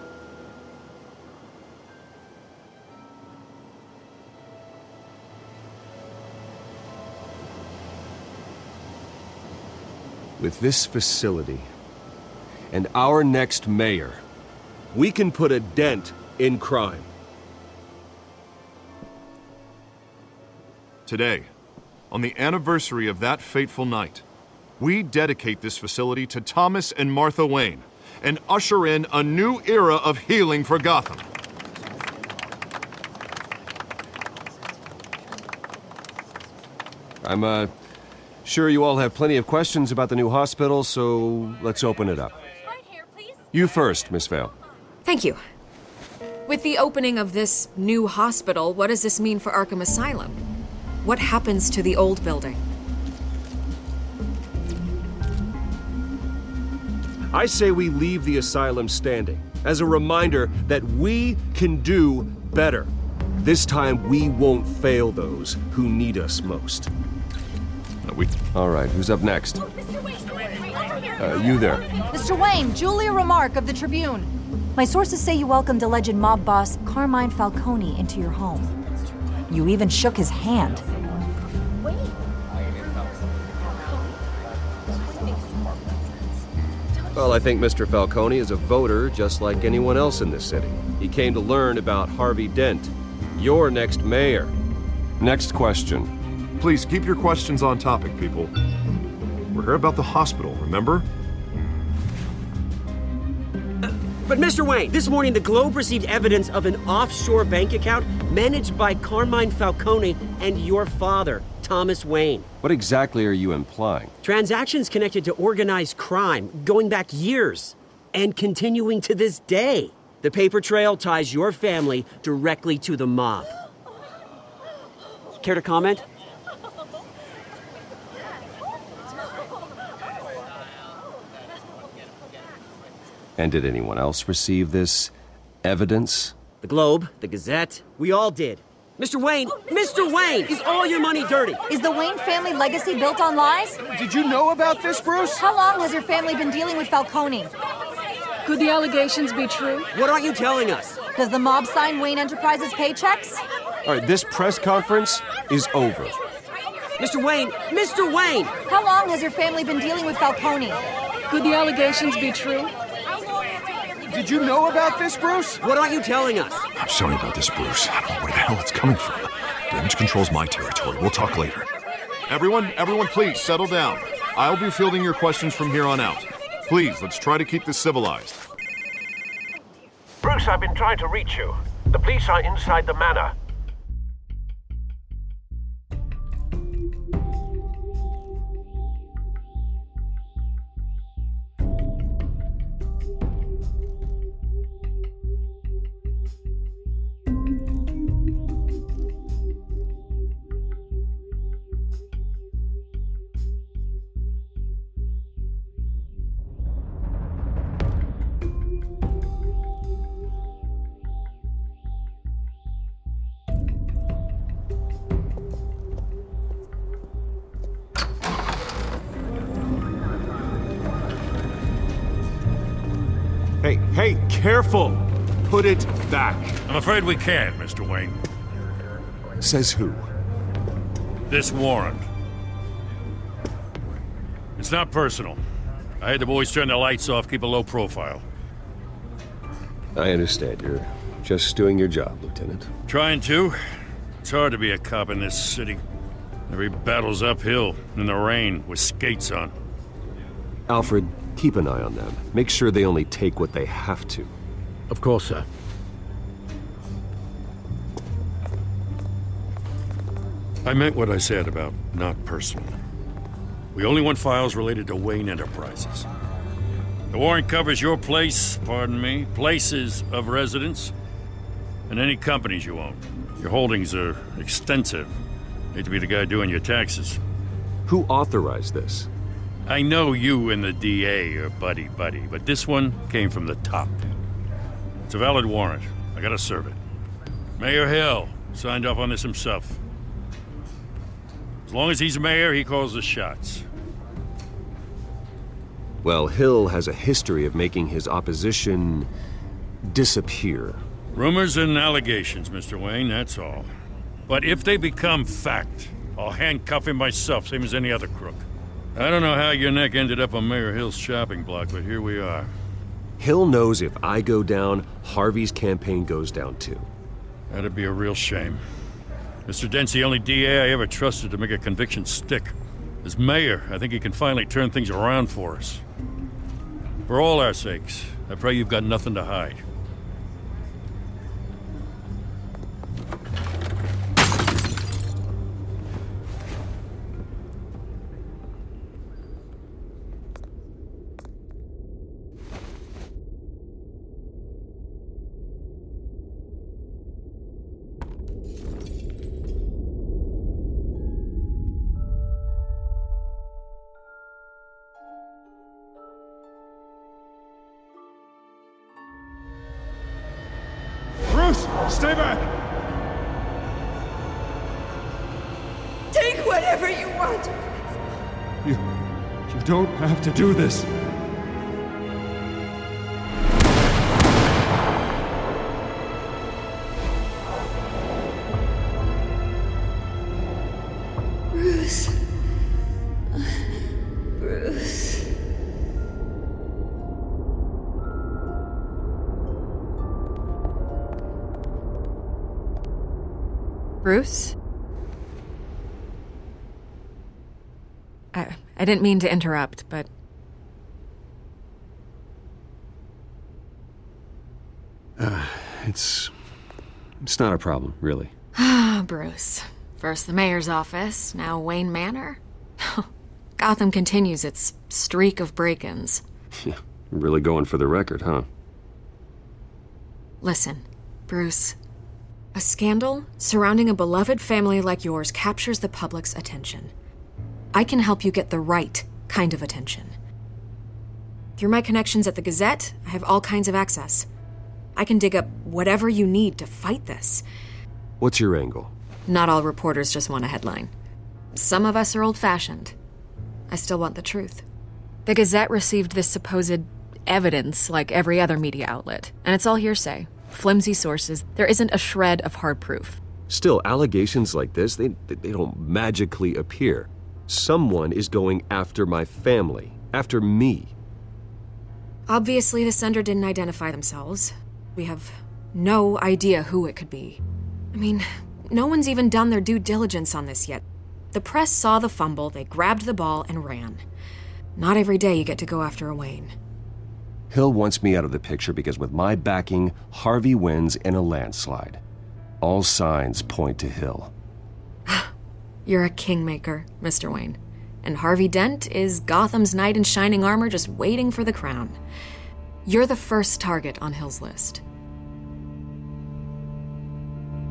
S9: With this facility and our next mayor, we can put a dent in crime.
S8: Today, on the anniversary of that fateful night, we dedicate this facility to Thomas and Martha Wayne and usher in a new era of healing for Gotham.
S9: I'm sure you all have plenty of questions about the new hospital, so let's open it up. You first, Miss Vale.
S12: Thank you. With the opening of this new hospital, what does this mean for Arkham Asylum? What happens to the old building?
S9: I say we leave the asylum standing as a reminder that we can do better. This time we won't fail those who need us most. All right, who's up next? You there.
S20: Mr. Wayne, Julia Remark of the Tribune. My sources say you welcomed alleged mob boss Carmine Falcone into your home. You even shook his hand.
S9: Well, I think Mr. Falcone is a voter just like anyone else in this city. He came to learn about Harvey Dent, your next mayor. Next question.
S8: Please keep your questions on topic, people. We're here about the hospital, remember?
S18: But Mr. Wayne, this morning the Globe received evidence of an offshore bank account managed by Carmine Falcone and your father, Thomas Wayne.
S9: What exactly are you implying?
S18: Transactions connected to organized crime going back years and continuing to this day. The paper trail ties your family directly to the mob. Care to comment?
S9: And did anyone else receive this evidence?
S18: The Globe, the Gazette, we all did. Mr. Wayne, is all your money dirty?
S20: Is the Wayne family legacy built on lies?
S2: Did you know about this, Bruce?
S20: How long has your family been dealing with Falcone?
S12: Could the allegations be true?
S18: What aren't you telling us?
S20: Does the mob sign Wayne Enterprises paychecks?
S9: All right, this press conference is over.
S18: Mr. Wayne!
S20: How long has your family been dealing with Falcone?
S12: Could the allegations be true?
S2: Did you know about this, Bruce?
S18: What aren't you telling us?
S8: I'm sorry about this, Bruce. I don't know where the hell it's coming from. Damage control's my territory. We'll talk later. Everyone, please settle down. I'll be fielding your questions from here on out. Please, let's try to keep this civilized.
S5: Bruce, I've been trying to reach you. The police are inside the manor.
S6: Hey, careful! Put it back.
S3: I'm afraid we can't, Mr. Wayne.
S6: Says who?
S3: This warrant. It's not personal. I had the boys turn the lights off, keep a low profile.
S9: I understand. You're just doing your job, Lieutenant.
S3: Trying to. It's hard to be a cop in this city. Every battle's uphill, in the rain, with skates on.
S9: Alfred, keep an eye on them. Make sure they only take what they have to.
S5: Of course, sir.
S3: I meant what I said about not personal. We only want files related to Wayne Enterprises. The warrant covers your places of residence, and any companies you own. Your holdings are extensive. Hate to be the guy doing your taxes.
S9: Who authorized this?
S3: I know you and the DA are buddy-buddy, but this one came from the top. It's a valid warrant. I gotta serve it. Mayor Hill signed off on this himself. As long as he's mayor, he calls the shots.
S9: Well, Hill has a history of making his opposition disappear.
S3: Rumors and allegations, Mr. Wayne, that's all. But if they become fact, I'll handcuff him myself, same as any other crook. I don't know how your neck ended up on Mayor Hill's shopping block, but here we are.
S9: Hill knows if I go down, Harvey's campaign goes down too.
S3: That'd be a real shame. Mr. Dent's the only DA I ever trusted to make a conviction stick. As mayor, I think he can finally turn things around for us. For all our sakes, I pray you've got nothing to hide.
S2: Stay back!
S11: Take whatever you want.
S2: You don't have to do this.
S11: Bruce. Bruce.
S12: Bruce? I didn't mean to interrupt, but...
S9: It's not a problem, really.
S12: Ah, Bruce. First the mayor's office, now Wayne Manor. Gotham continues its streak of break-ins.
S9: Yeah, really going for the record, huh?
S12: Listen, Bruce. A scandal surrounding a beloved family like yours captures the public's attention. I can help you get the right kind of attention. Through my connections at the Gazette, I have all kinds of access. I can dig up whatever you need to fight this.
S9: What's your angle?
S12: Not all reporters just want a headline. Some of us are old-fashioned. I still want the truth. The Gazette received this supposed evidence like every other media outlet, and it's all hearsay. Flimsy sources. There isn't a shred of hard proof.
S9: Still, allegations like this, they don't magically appear. Someone is going after my family, after me.
S12: Obviously, the sender didn't identify themselves. We have no idea who it could be. I mean, no one's even done their due diligence on this yet. The press saw the fumble, they grabbed the ball and ran. Not every day you get to go after a Wayne.
S9: Hill wants me out of the picture because with my backing, Harvey wins in a landslide. All signs point to Hill.
S12: You're a kingmaker, Mr. Wayne. And Harvey Dent is Gotham's knight in shining armor just waiting for the crown. You're the first target on Hill's list.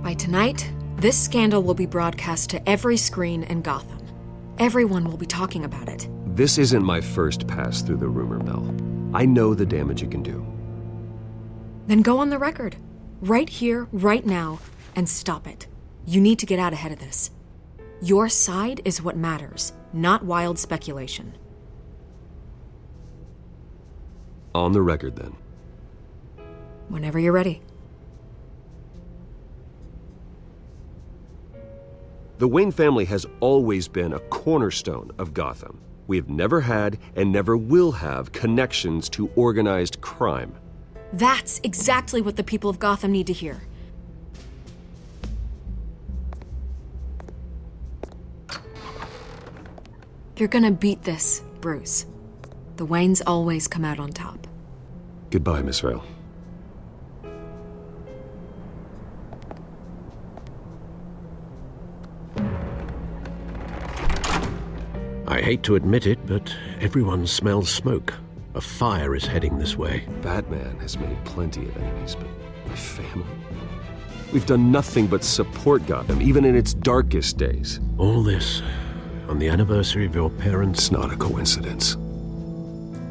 S12: By tonight, this scandal will be broadcast to every screen in Gotham. Everyone will be talking about it.
S9: This isn't my first pass through the rumor mill. I know the damage it can do.
S12: Then go on the record. Right here, right now, and stop it. You need to get out ahead of this. Your side is what matters, not wild speculation.
S9: On the record, then.
S12: Whenever you're ready.
S9: The Wayne family has always been a cornerstone of Gotham. We have never had and never will have connections to organized crime.
S12: That's exactly what the people of Gotham need to hear. You're gonna beat this, Bruce. The Waynes always come out on top.
S9: Goodbye, Miss Vale.
S5: I hate to admit it, but everyone smells smoke. A fire is heading this way.
S9: Batman has made plenty of enemies, but my family? We've done nothing but support Gotham, even in its darkest days.
S5: All this on the anniversary of your parents'...
S9: It's not a coincidence.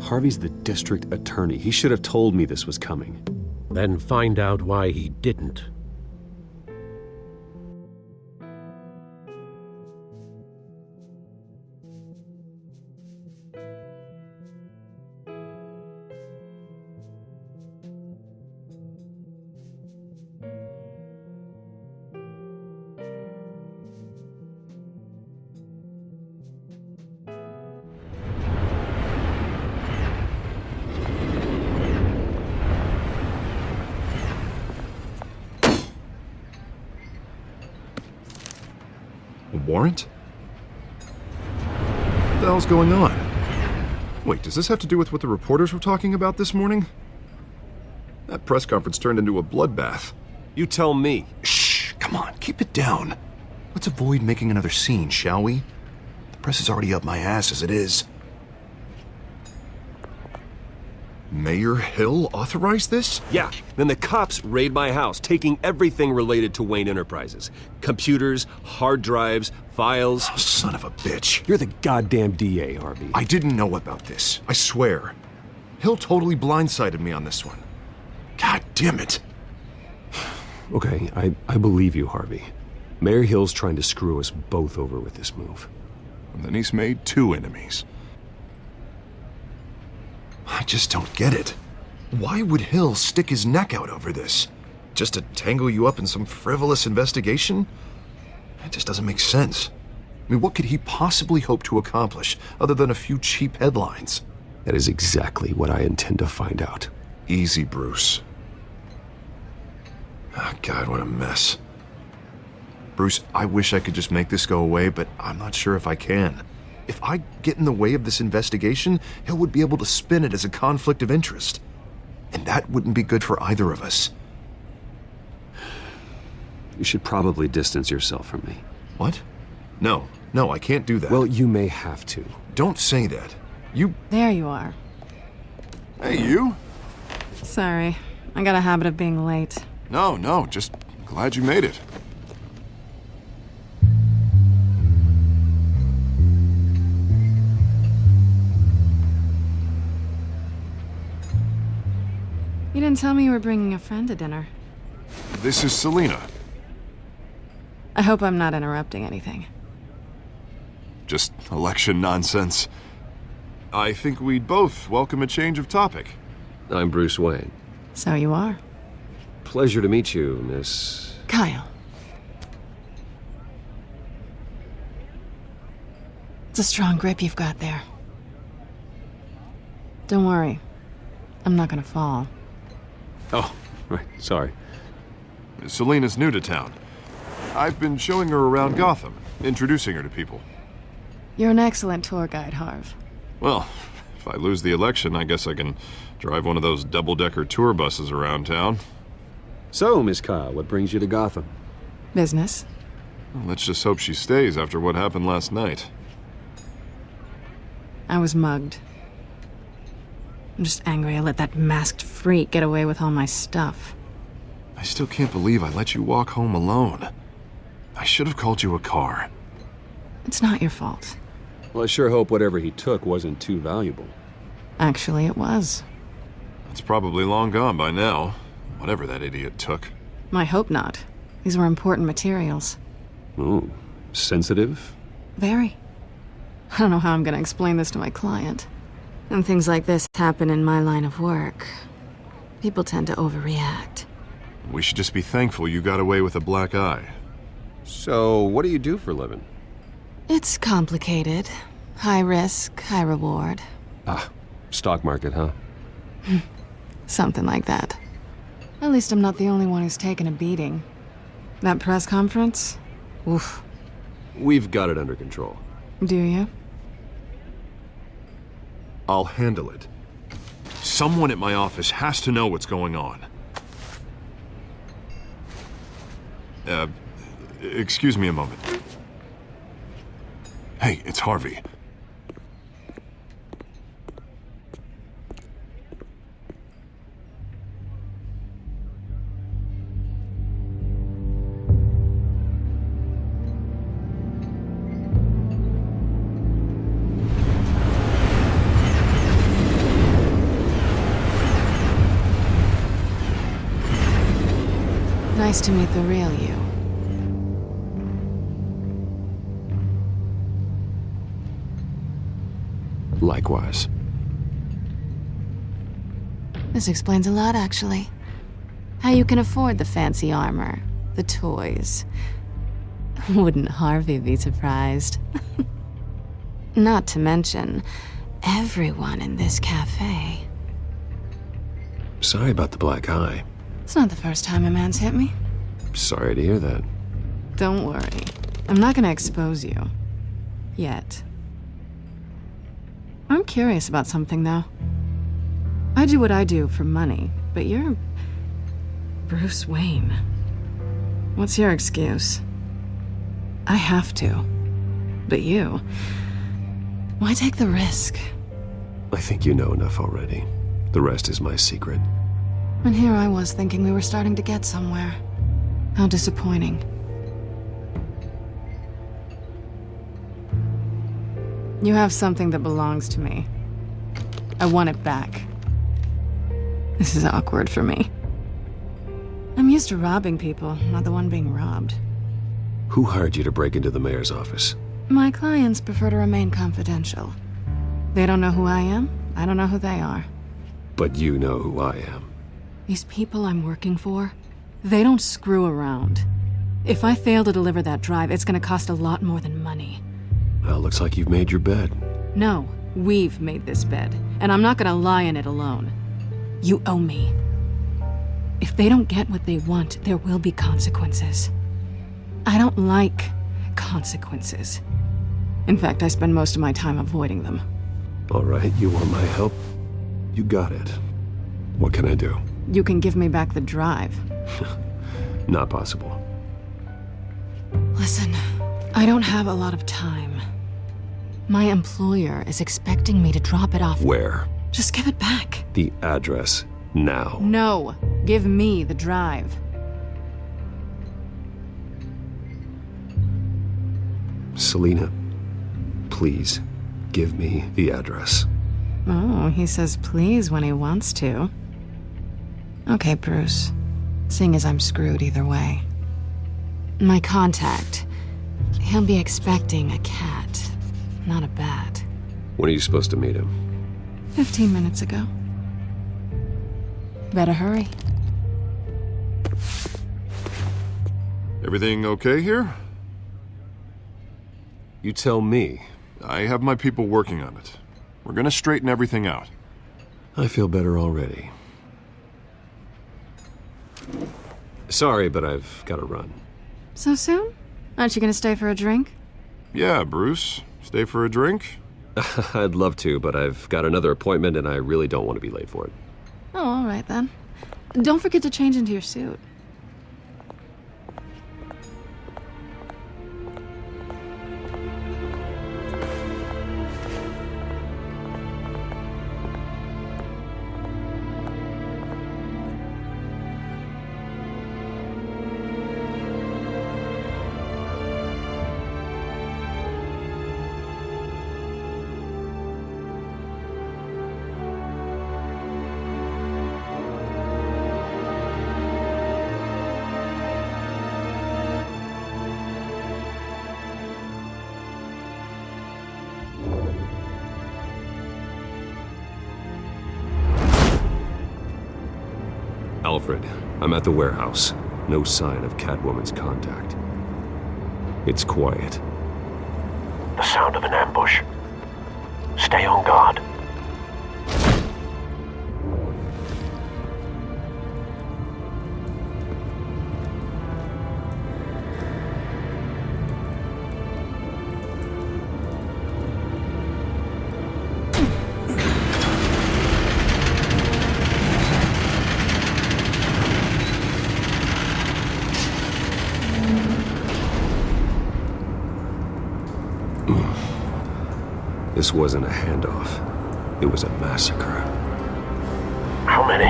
S9: Harvey's the district attorney. He should have told me this was coming.
S5: Then find out why he didn't.
S8: Warrant? What the hell's going on? Wait, does this have to do with what the reporters were talking about this morning? That press conference turned into a bloodbath.
S9: You tell me.
S8: Shh, come on, keep it down. Let's avoid making another scene, shall we? The press is already up my ass as it is. Mayor Hill authorized this?
S9: Yeah, then the cops raid my house, taking everything related to Wayne Enterprises. Computers, hard drives, files.
S8: Oh, son of a bitch.
S9: You're the goddamn DA, Harvey.
S8: I didn't know about this, I swear. Hill totally blindsided me on this one. God damn it.
S9: Okay, I believe you, Harvey. Mayor Hill's trying to screw us both over with this move.
S8: And then he's made 2 enemies. I just don't get it. Why would Hill stick his neck out over this? Just to tangle you up in some frivolous investigation? It just doesn't make sense. I mean, what could he possibly hope to accomplish other than a few cheap headlines?
S9: That is exactly what I intend to find out.
S8: Easy, Bruce. Oh, God, what a mess. Bruce, I wish I could just make this go away, but I'm not sure if I can. If I get in the way of this investigation, Hill would be able to spin it as a conflict of interest. And that wouldn't be good for either of us.
S9: You should probably distance yourself from me.
S8: What? No, I can't do that.
S9: Well, you may have to.
S8: Don't say that. You...
S7: There you are.
S8: Hey, you?
S7: Sorry. I got a habit of being late.
S8: No, just glad you made it.
S7: You didn't tell me you were bringing a friend to dinner.
S8: This is Selina.
S7: I hope I'm not interrupting anything.
S8: Just election nonsense. I think we'd both welcome a change of topic.
S9: I'm Bruce Wayne.
S7: So you are.
S9: Pleasure to meet you, Miss...
S7: Kyle. It's a strong grip you've got there. Don't worry. I'm not gonna fall.
S9: Oh, right, sorry.
S8: Selina's new to town. I've been showing her around Gotham, introducing her to people.
S7: You're an excellent tour guide, Harv.
S8: Well, if I lose the election, I guess I can drive one of those double-decker tour buses around town.
S9: So, Miss Kyle, what brings you to Gotham?
S7: Business.
S8: Well, let's just hope she stays after what happened last night.
S7: I was mugged. I'm just angry I let that masked freak get away with all my stuff.
S8: I still can't believe I let you walk home alone. I should have called you a car.
S7: It's not your fault.
S9: Well, I sure hope whatever he took wasn't too valuable.
S7: Actually, it was.
S8: It's probably long gone by now, whatever that idiot took.
S7: I hope not. These were important materials.
S9: Ooh, sensitive?
S7: Very. I don't know how I'm gonna explain this to my client. And things like this happen in my line of work. People tend to overreact.
S8: We should just be thankful you got away with a black eye.
S9: So, what do you do for a living?
S7: It's complicated. High risk, high reward.
S9: Ah, stock market, huh?
S7: Something like that. At least I'm not the only one who's taken a beating. That press conference? Oof.
S9: We've got it under control.
S7: Do you?
S8: I'll handle it. Someone at my office has to know what's going on. Excuse me a moment. Hey, it's Harvey.
S7: Nice to meet the real you.
S9: Likewise.
S7: This explains a lot, actually. How you can afford the fancy armor, the toys. Wouldn't Harvey be surprised? Not to mention, everyone in this cafe.
S9: Sorry about the black eye.
S7: It's not the first time a man's hit me.
S9: Sorry to hear that.
S7: Don't worry. I'm not gonna expose you. Yet. I'm curious about something, though. I do what I do for money, but you're... Bruce Wayne. What's your excuse? I have to. But you... Why take the risk?
S9: I think you know enough already. The rest is my secret.
S7: And here I was thinking we were starting to get somewhere. How disappointing. You have something that belongs to me. I want it back. This is awkward for me. I'm used to robbing people, not the one being robbed.
S9: Who hired you to break into the mayor's office?
S7: My clients prefer to remain confidential. They don't know who I am. I don't know who they are.
S9: But you know who I am.
S7: These people I'm working for, they don't screw around. If I fail to deliver that drive, it's gonna cost a lot more than money.
S9: Well, looks like you've made your bed.
S7: No, we've made this bed, and I'm not gonna lie in it alone. You owe me. If they don't get what they want, there will be consequences. I don't like consequences. In fact, I spend most of my time avoiding them.
S9: All right, you want my help? You got it. What can I do?
S7: You can give me back the drive.
S9: Not possible.
S7: Listen, I don't have a lot of time. My employer is expecting me to drop it off.
S9: Where?
S7: Just give it back.
S9: The address, now.
S7: No, give me the drive.
S9: Selina, please, give me the address.
S7: Oh, he says please when he wants to. Okay, Bruce. Seeing as I'm screwed either way. My contact, he'll be expecting a cat, not a bat.
S9: When are you supposed to meet him?
S7: 15 minutes ago. Better hurry.
S8: Everything okay here?
S9: You tell me.
S8: I have my people working on it. We're gonna straighten everything out.
S9: I feel better already. Sorry, but I've got to run.
S7: So soon? Aren't you gonna stay for a drink?
S8: Yeah, Bruce. Stay for a drink?
S9: I'd love to, but I've got another appointment and I really don't want to be late for it.
S7: Oh, all right then. Don't forget to change into your suit.
S9: Alfred, I'm at the warehouse. No sign of Catwoman's contact. It's quiet.
S5: The sound of an ambush. Stay on guard.
S9: This wasn't a handoff. It was a massacre.
S5: How many?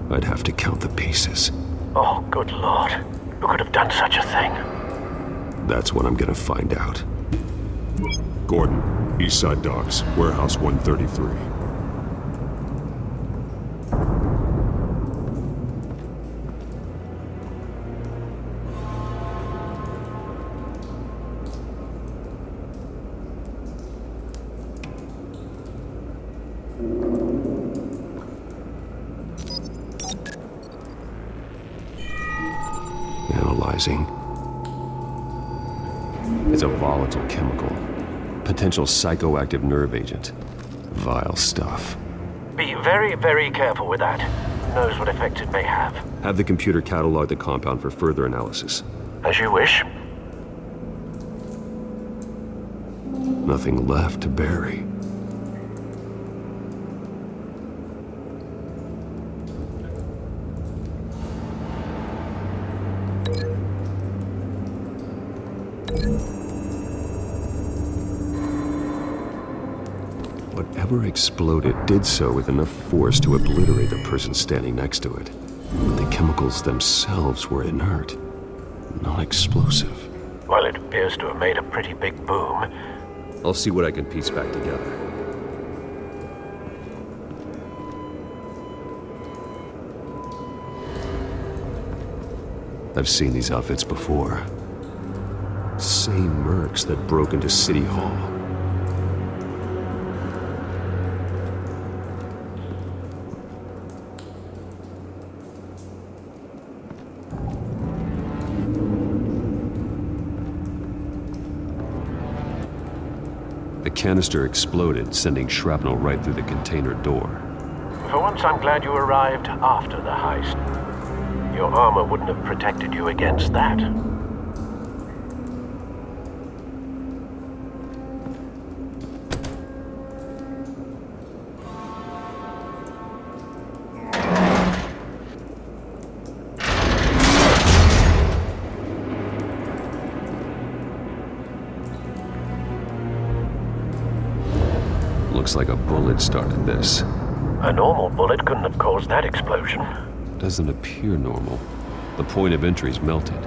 S9: I'd have to count the pieces.
S5: Oh, good lord. Who could have done such a thing?
S9: That's what I'm gonna find out.
S6: Gordon, Eastside Docks, Warehouse 133.
S9: Analyzing. It's a volatile chemical. Potential psychoactive nerve agent. Vile stuff.
S5: Be very, very careful with that. Who knows what effect it may have.
S9: Have the computer catalog the compound for further analysis.
S5: As you wish.
S9: Nothing left to bury. Whatever exploded did so with enough force to obliterate the person standing next to it. But the chemicals themselves were inert, not explosive.
S5: Well, it appears to have made a pretty big boom.
S9: I'll see what I can piece back together. I've seen these outfits before. Same mercs that broke into City Hall. The canister exploded, sending shrapnel right through the container door.
S5: For once, I'm glad you arrived after the heist. Your armor wouldn't have protected you against that.
S9: Looks like a bullet started this.
S5: A normal bullet couldn't have caused that explosion.
S9: Doesn't appear normal. The point of entry's melted.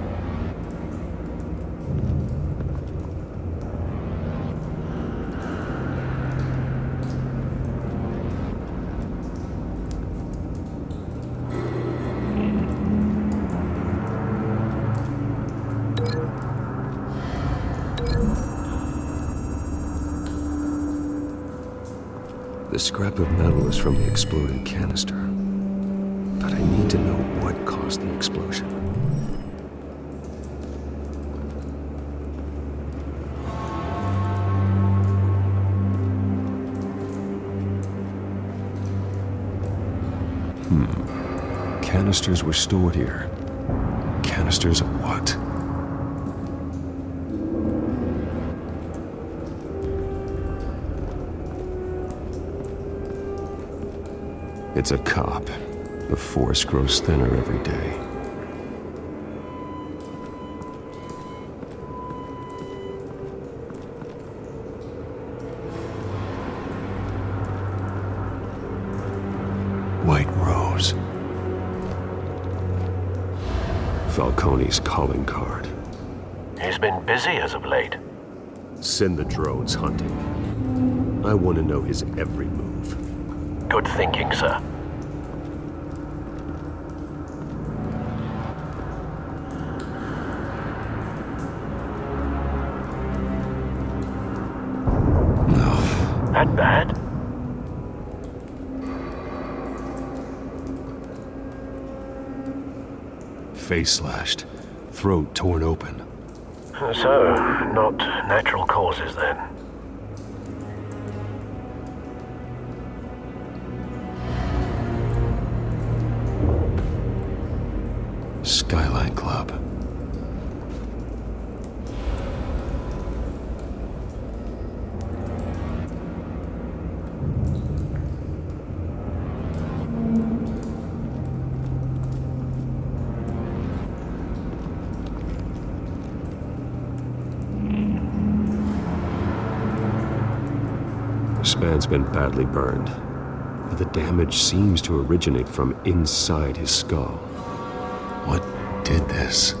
S9: The scrap of metal is from the exploded canister. But I need to know what caused the explosion. Canisters were stored here. Canisters of what? It's a cop. The force grows thinner every day. White Rose. Falcone's calling card.
S5: He's been busy as of late.
S9: Send the drones hunting. I want to know his every move.
S5: Good thinking, sir. That bad?
S9: Face slashed, throat torn open.
S5: So, not natural causes then.
S9: Skyline Club. This man's been badly burned, but the damage seems to originate from inside his skull. What did this?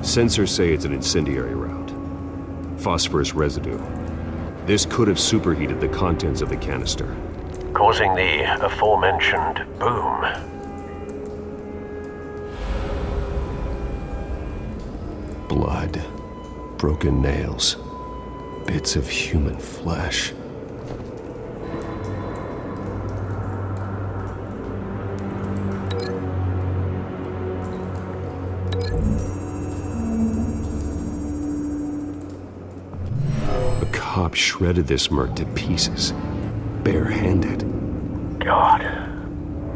S9: Sensors say it's an incendiary round. Phosphorus residue. This could have superheated the contents of the canister,
S5: causing the aforementioned boom.
S9: Blood, broken nails, bits of human flesh. Cop shredded this merc to pieces, bare-handed.
S5: God,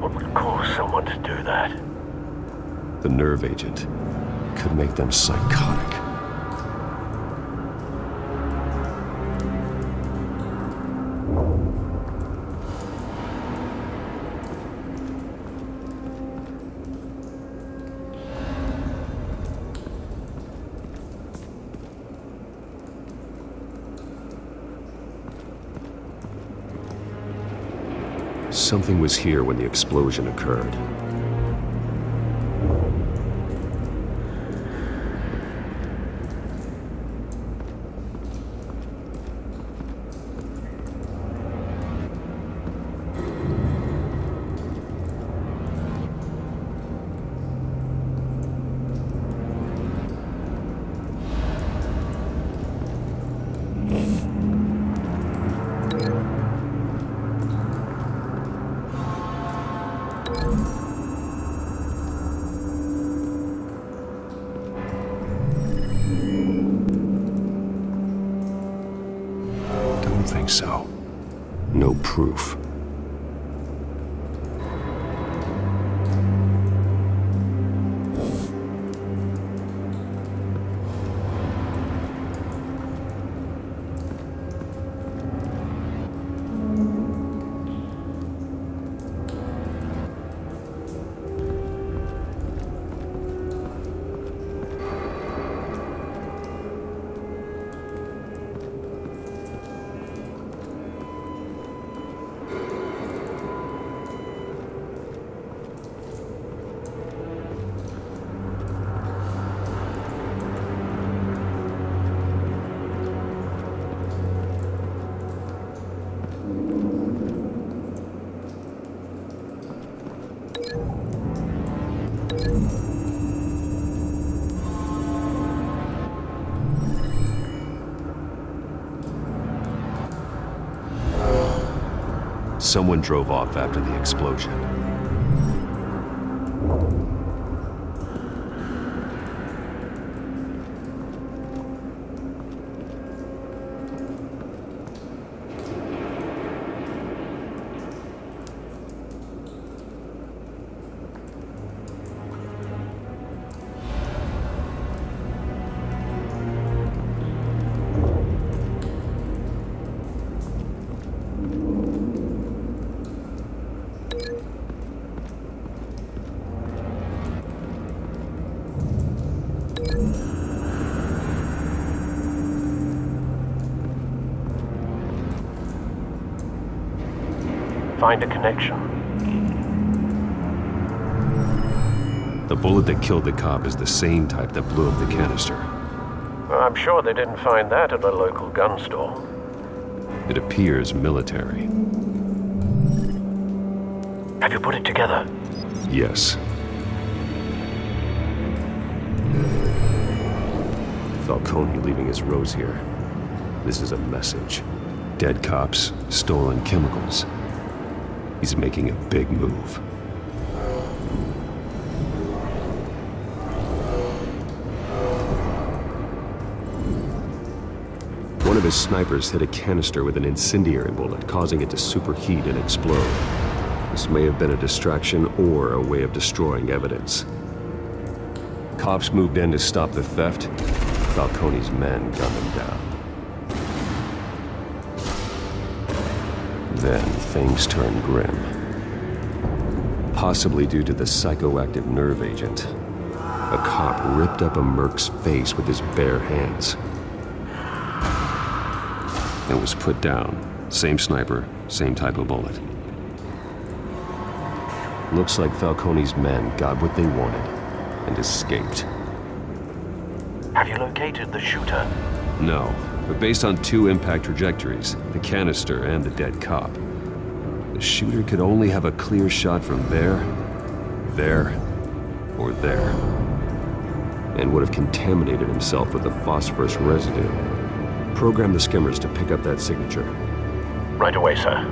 S5: what would cause someone to do that?
S9: The nerve agent could make them psychotic. Something was here when the explosion occurred.
S6: don't think so.
S9: No proof. Someone drove off after the explosion.
S5: Find a connection.
S9: The bullet that killed the cop is the same type that blew up the canister.
S5: I'm sure they didn't find that at a local gun store.
S9: It appears military.
S5: Have you put it together?
S9: Yes. Falcone leaving his rose here. This is a message. Dead cops, stolen chemicals. He's making a big move. One of his snipers hit a canister with an incendiary bullet, causing it to superheat and explode. This may have been a distraction or a way of destroying evidence. Cops moved in to stop the theft. Falcone's men gunned him down. Then things turned grim. Possibly due to the psychoactive nerve agent. A cop ripped up a merc's face with his bare hands. And was put down. Same sniper, same type of bullet. Looks like Falcone's men got what they wanted and escaped.
S5: Have you located the shooter?
S9: No, but based on two impact trajectories, the canister and the dead cop, the shooter could only have a clear shot from there, or there, and would have contaminated himself with the phosphorus residue. Program the skimmers to pick up that signature.
S5: Right away, sir.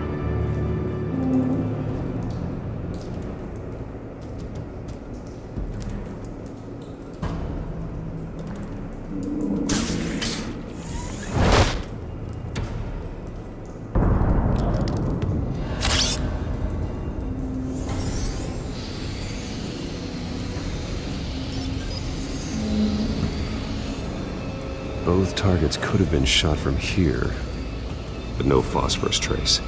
S9: Both targets could have been shot from here, but no phosphorus trace.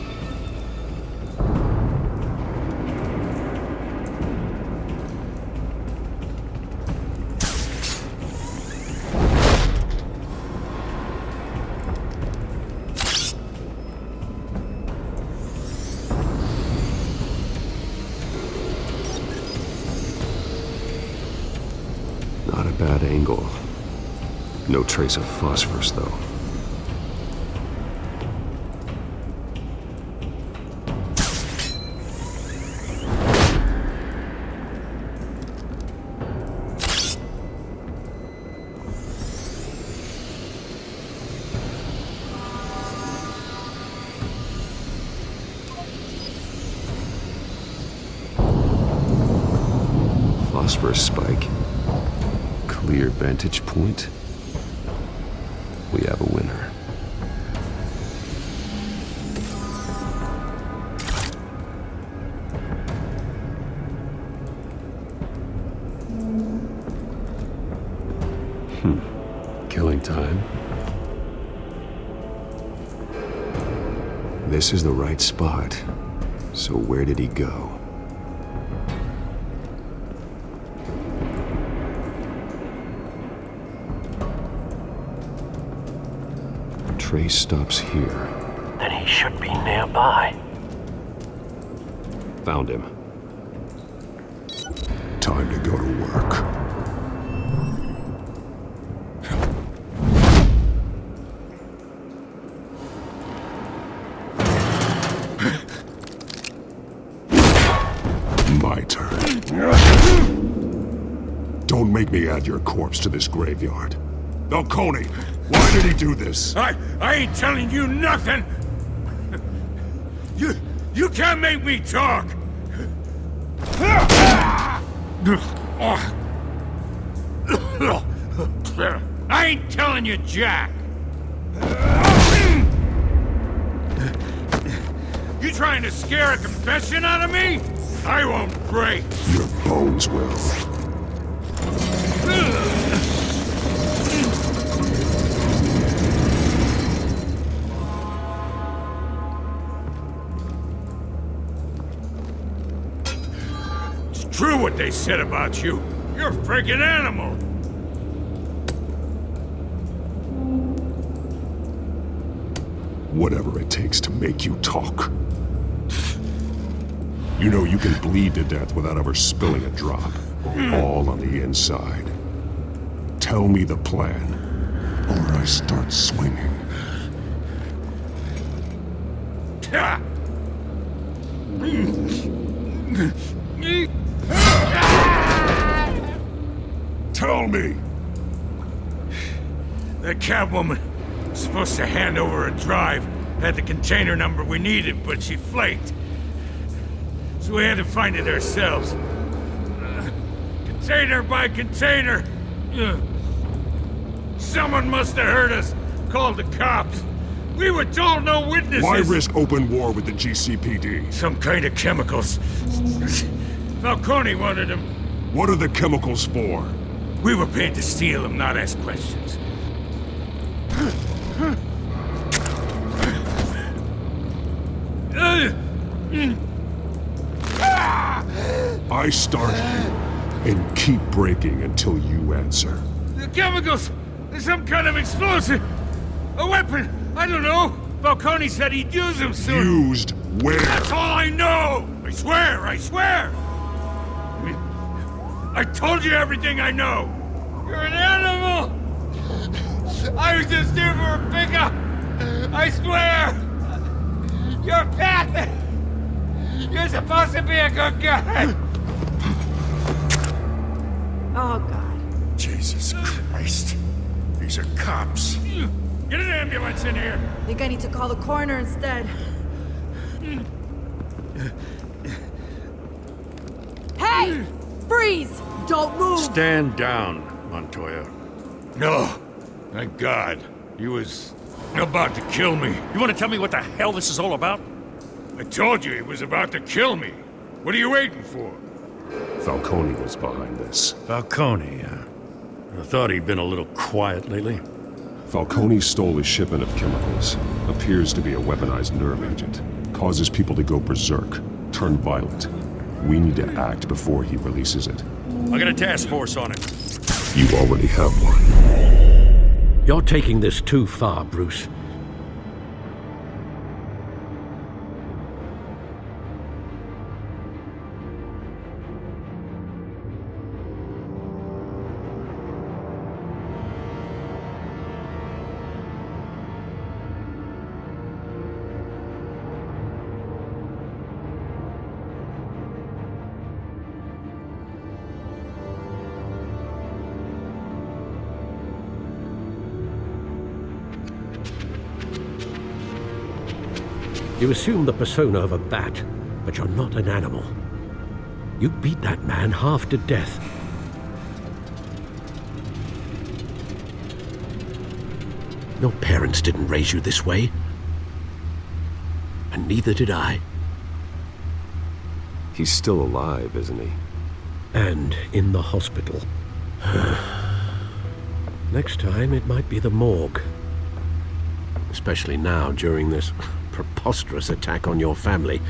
S9: Not a bad angle. No trace of phosphorus, though. Phosphorus spike. Clear vantage point. We have a winner.
S6: This is the right spot. So where did he go? Trace stops here.
S5: Then he should be nearby.
S6: Found him. Time to go to work. My turn. Don't make me add your corpse to this graveyard. Falcone, why did he do this?
S3: I ain't telling you nothing! You can't make me talk! I ain't telling you jack! You trying to scare a confession out of me? I won't break!
S6: Your bones will.
S3: It's true what they said about you. You're a freaking animal!
S6: Whatever it takes to make you talk. You know you can bleed to death without ever spilling a drop. All on the inside. Tell me the plan, or I start swinging. Tell me!
S3: That Catwoman was supposed to hand over a drive. Had the container number we needed, but she flaked. So we had to find it ourselves. Container by container. Someone must have heard us. Called the cops. We were told no witnesses.
S6: Why risk open war with the GCPD?
S3: Some kind of chemicals. Falcone wanted them.
S6: What are the chemicals for?
S3: We were paid to steal them, not ask questions.
S6: I start here and keep breaking until you answer.
S3: The chemicals! There's some kind of explosive! A weapon! I don't know! Falcone said he'd use them soon!
S6: Used where?
S3: That's all I know! I swear! I swear! I told you everything I know! You're an animal! I was just here for a pickup! I swear! You're a pet! You're supposed to be a good guy!
S20: Oh, God.
S3: Jesus Christ. These are cops. Get an ambulance in here!
S20: I think I need to call the coroner instead. Hey! Freeze! Don't move!
S3: Stand down, Montoya. No. Thank God. He was about to kill me.
S16: You want to tell me what the hell this is all about?
S3: I told you he was about to kill me. What are you waiting for?
S6: Falcone was behind this.
S16: Falcone, I thought he'd been a little quiet lately.
S6: Falcone stole a shipment of chemicals. Appears to be a weaponized nerve agent. Causes people to go berserk, turn violent. We need to act before he releases it.
S16: I got a task force on it.
S6: You already have one.
S5: You're taking this too far, Bruce. You assume the persona of a bat, but you're not an animal. You beat that man half to death. Your parents didn't raise you this way. And neither did I.
S9: He's still alive, isn't he?
S5: And in the hospital. Next time, it might be the morgue. Especially now, during this preposterous attack on your family.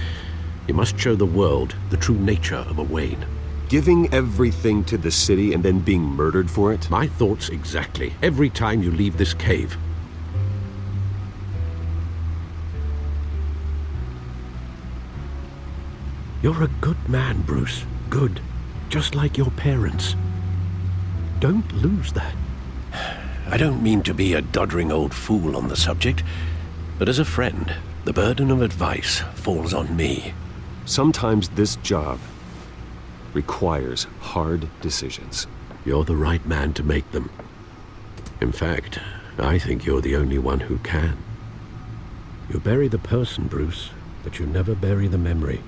S5: You must show the world the true nature of a Wayne.
S9: Giving everything to the city and then being murdered for it?
S5: My thoughts exactly. Every time you leave this cave. You're a good man, Bruce. Good. Just like your parents. Don't lose that. I don't mean to be a doddering old fool on the subject, but as a friend, the burden of advice falls on me.
S9: Sometimes this job requires hard decisions.
S5: You're the right man to make them. In fact, I think you're the only one who can. You bury the person, Bruce, but you never bury the memory.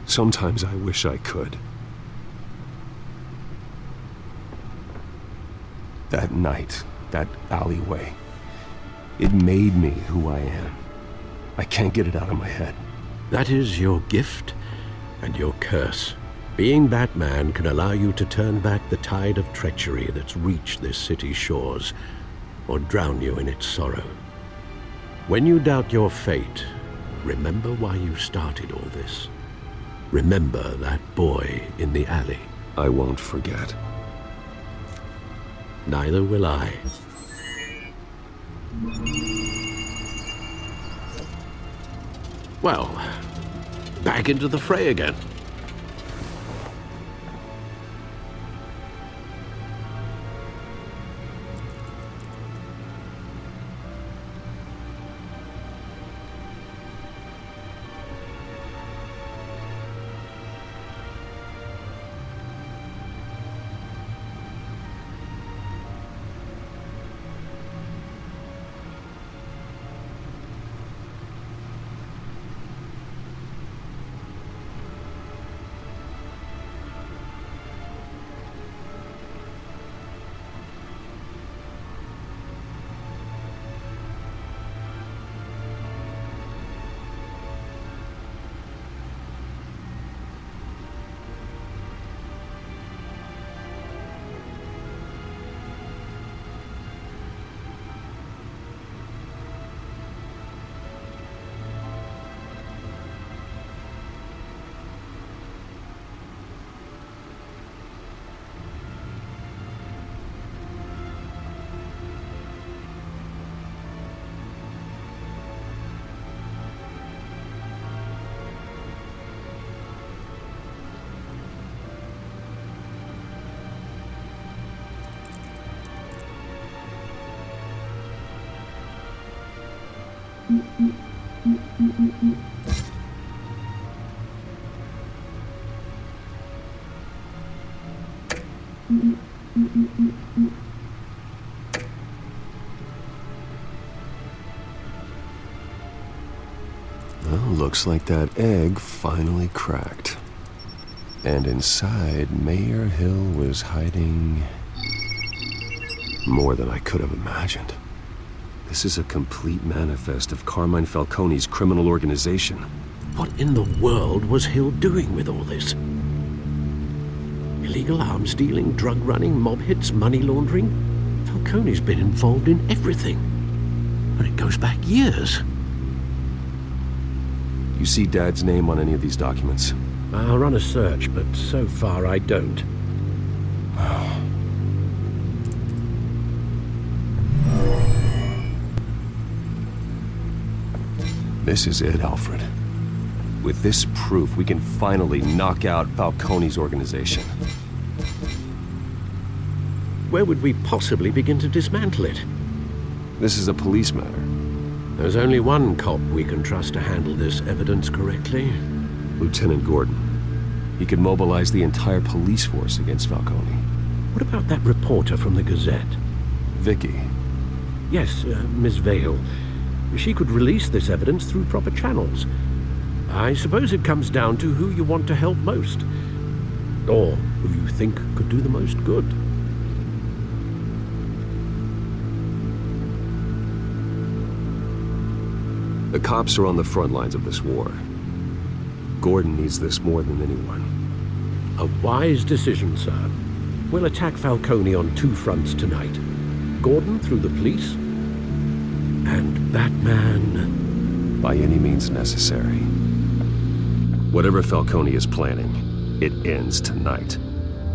S9: Sometimes I wish I could. That night, that alleyway, it made me who I am. I can't get it out of my head.
S5: That is your gift and your curse. Being Batman can allow you to turn back the tide of treachery that's reached this city's shores, or drown you in its sorrow. When you doubt your fate, remember why you started all this. Remember that boy in the alley.
S9: I won't forget.
S5: Neither will I. Well, back into the fray again.
S9: Well, looks like that egg finally cracked. And inside, Mayor Hill was hiding more than I could have imagined. This is a complete manifest of Carmine Falcone's criminal organization.
S5: What in the world was Hill doing with all this? Illegal arms dealing, drug running, mob hits, money laundering? Falcone's been involved in everything. But it goes back years.
S9: You see Dad's name on any of these documents?
S5: I'll run a search, but so far I don't.
S9: This is it, Alfred. With this proof, we can finally knock out Falcone's organization.
S5: Where would we possibly begin to dismantle it?
S9: This is a police matter.
S5: There's only one cop we can trust to handle this evidence correctly.
S9: Lieutenant Gordon. He could mobilize the entire police force against Falcone.
S5: What about that reporter from the Gazette?
S9: Vicky.
S5: Yes, Miss Vale. She could release this evidence through proper channels. I suppose it comes down to who you want to help most. Or who you think could do the most good.
S9: The cops are on the front lines of this war. Gordon needs this more than anyone.
S5: A wise decision, sir. We'll attack Falcone on two fronts tonight. Gordon through the police, and Batman
S9: by any means necessary. Whatever Falcone is planning, it ends tonight.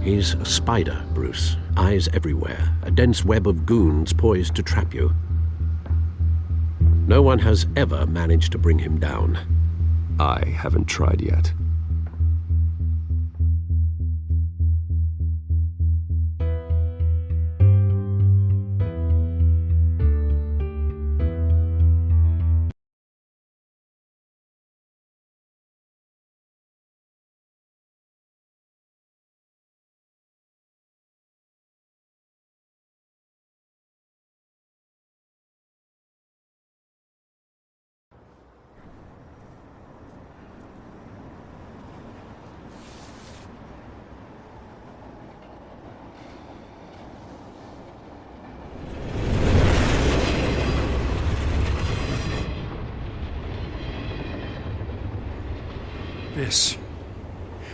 S5: He's a spider, Bruce. Eyes everywhere. A dense web of goons poised to trap you. No one has ever managed to bring him down.
S9: I haven't tried yet.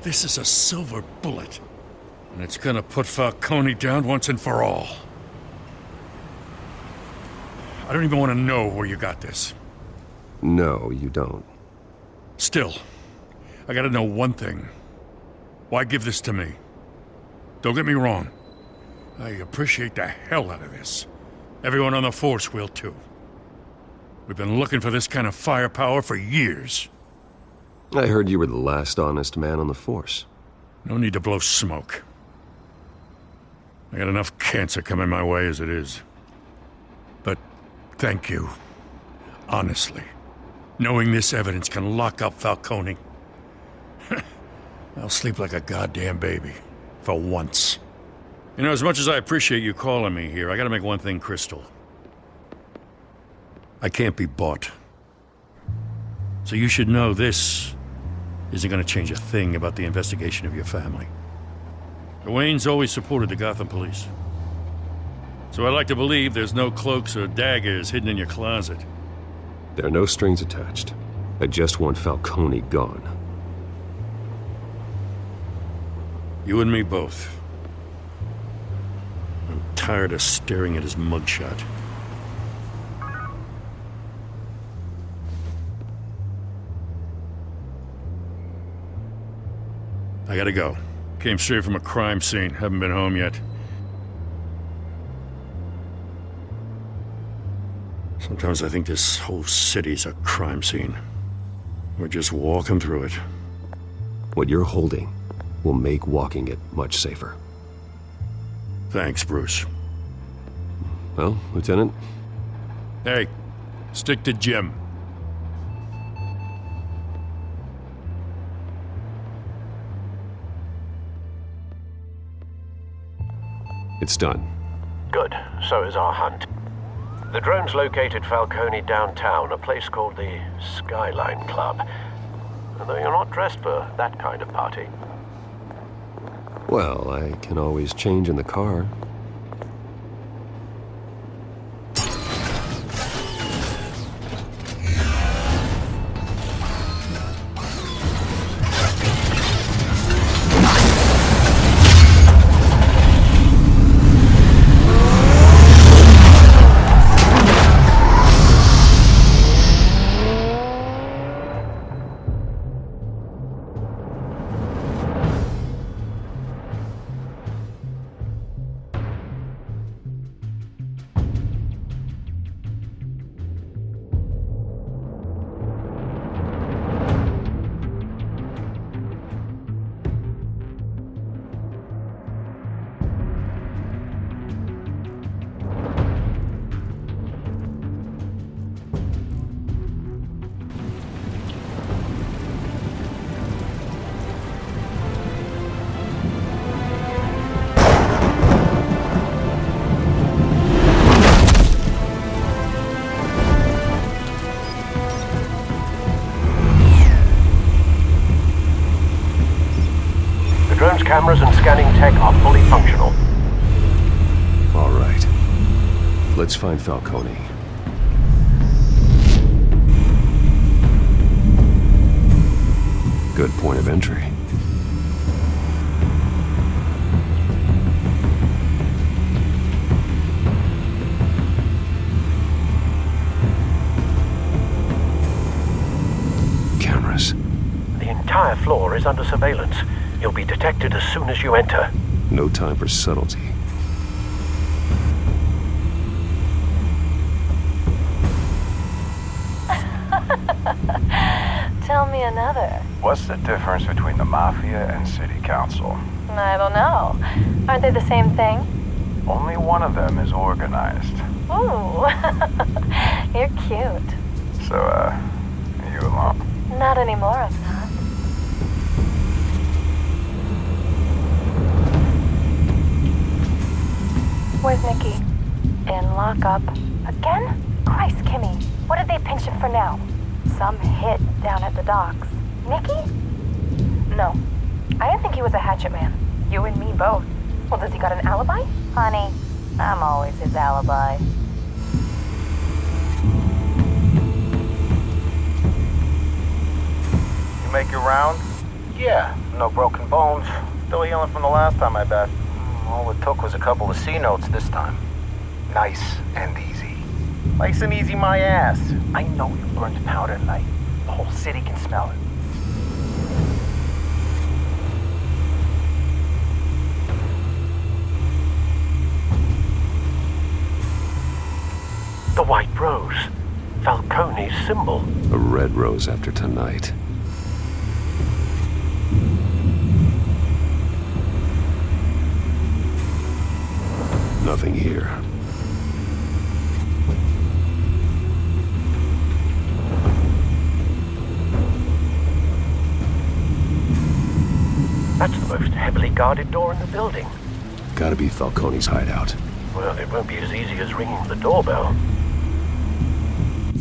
S3: This is a silver bullet. And it's gonna put Falcone down once and for all. I don't even want to know where you got this.
S9: No, you don't.
S3: Still, I gotta know one thing. Why give this to me? Don't get me wrong. I appreciate the hell out of this. Everyone on the force will too. We've been looking for this kind of firepower for years.
S9: I heard you were the last honest man on the force.
S3: No need to blow smoke. I got enough cancer coming my way as it is. But thank you. Honestly. Knowing this evidence can lock up Falcone. I'll sleep like a goddamn baby. For once. You know, as much as I appreciate you calling me here, I gotta make one thing crystal. I can't be bought. So you should know this isn't gonna change a thing about the investigation of your family. The Waynes always supported the Gotham police. So I like to believe there's no cloaks or daggers hidden in your closet.
S9: There are no strings attached. I just want Falcone gone.
S3: You and me both. I'm tired of staring at his mugshot. I gotta go. Came straight from a crime scene. Haven't been home yet. Sometimes I think this whole city's a crime scene. We're just walking through it.
S9: What you're holding will make walking it much safer.
S3: Thanks, Bruce.
S9: Well, Lieutenant?
S3: Hey, stick to Jim.
S9: It's done.
S5: Good. So is our hunt. The drones located Falcone downtown, a place called the Skyline Club. Although you're not dressed for that kind of party.
S9: Well, I can always change in the car.
S5: Cameras and scanning tech are fully functional.
S9: All right. Let's find Falcone. Good point of entry.
S5: entire floor is under surveillance. You'll be detected as soon as you enter.
S6: No time for subtlety.
S15: Tell me another.
S21: What's the difference between the Mafia and City Council?
S15: I don't know. Aren't they the same thing?
S21: Only one of them is organized.
S15: Ooh, you're cute.
S21: So, are you alone?
S15: Not anymore, I'm not. Where's Nikki? In lockup. Again? Christ, Kimmy. What did they pinch him for now? Some hit down at the docks. Nikki? No. I didn't think he was a hatchet man. You and me both. Well, does he got an alibi? Honey, I'm always his alibi.
S21: You make your round? Yeah, no broken bones. Still healing from the last time, I bet. All it took was a couple of C notes this time. Nice and easy. Nice and easy, my ass. I know you burned powder tonight. The whole city can smell it.
S5: The white rose. Falcone's symbol.
S6: A red rose after tonight. Nothing here.
S5: That's the most heavily guarded door in the building.
S6: Gotta be Falcone's hideout.
S5: Well, it won't be as easy as ringing the doorbell.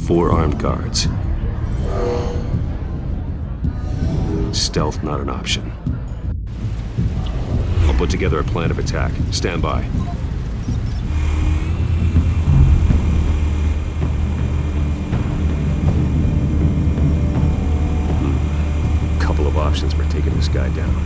S6: 4 armed guards. Stealth not an option. I'll put together a plan of attack. Stand by. Couple of options for taking this guy down.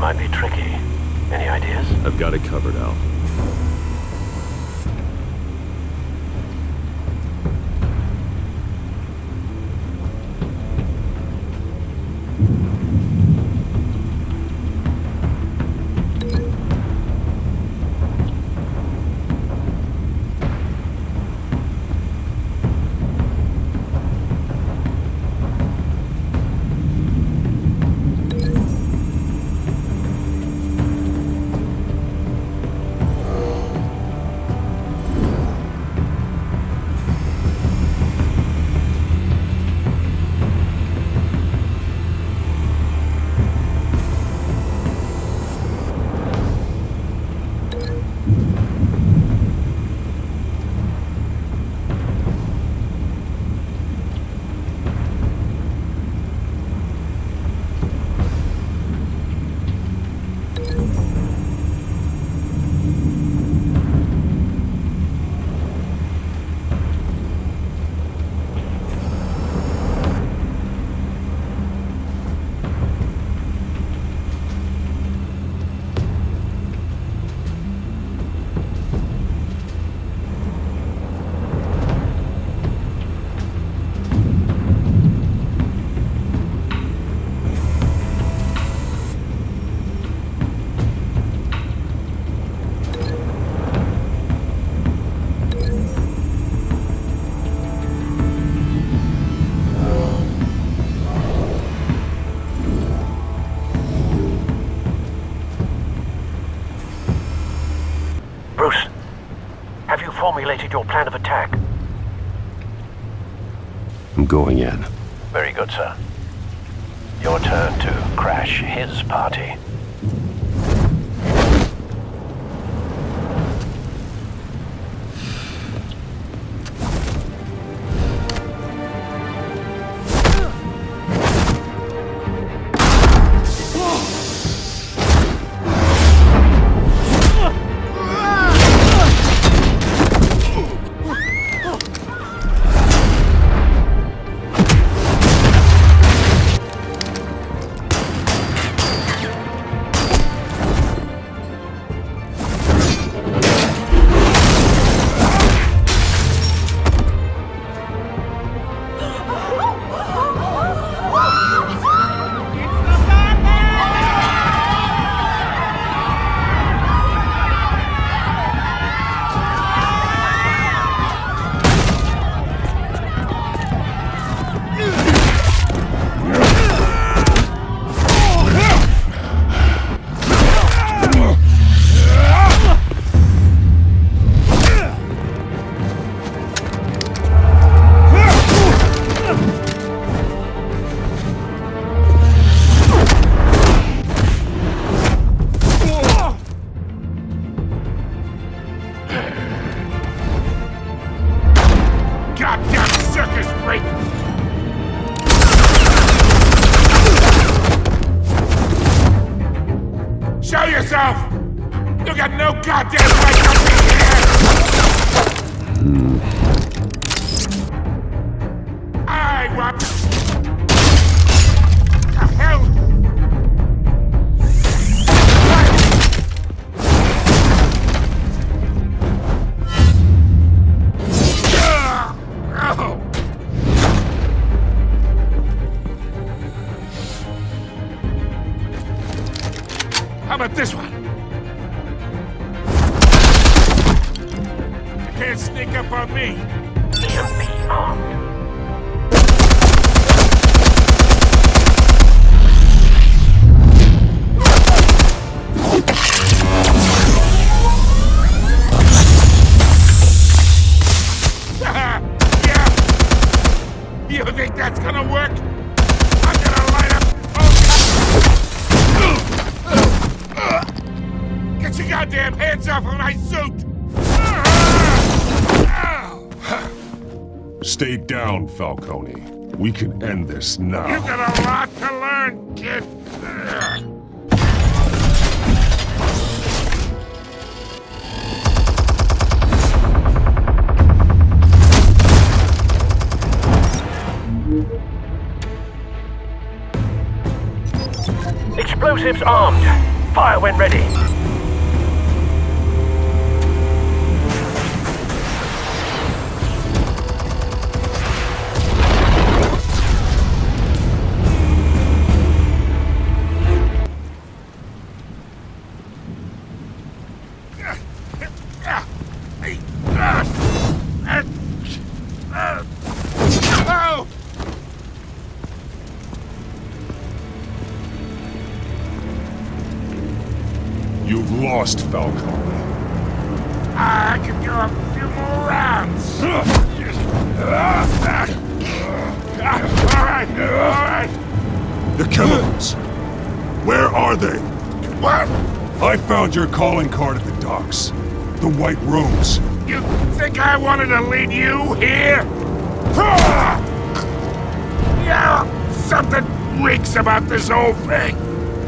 S5: Might be tricky. Any ideas?
S6: I've got it covered, Al.
S21: formulated your plan of attack?
S6: I'm going in.
S21: Very good, sir. Your turn to crash his party.
S13: How about this one? You can't sneak up on me.
S21: EMP armed.
S13: Yeah! You think that's gonna work? I'm gonna light up. Get your goddamn hands off of my suit!
S6: Stay down, Falcone. We can end this now.
S13: You got a lot to learn, kid.
S21: Explosives armed. Fire when ready.
S6: You've lost, Falcone.
S13: I can go a few more rounds. All right.
S6: The chemicals. Where are they?
S13: What?
S6: I found your calling card at the docks. The White Rose.
S13: You think I wanted to lead you here? Yeah, something reeks about this whole thing.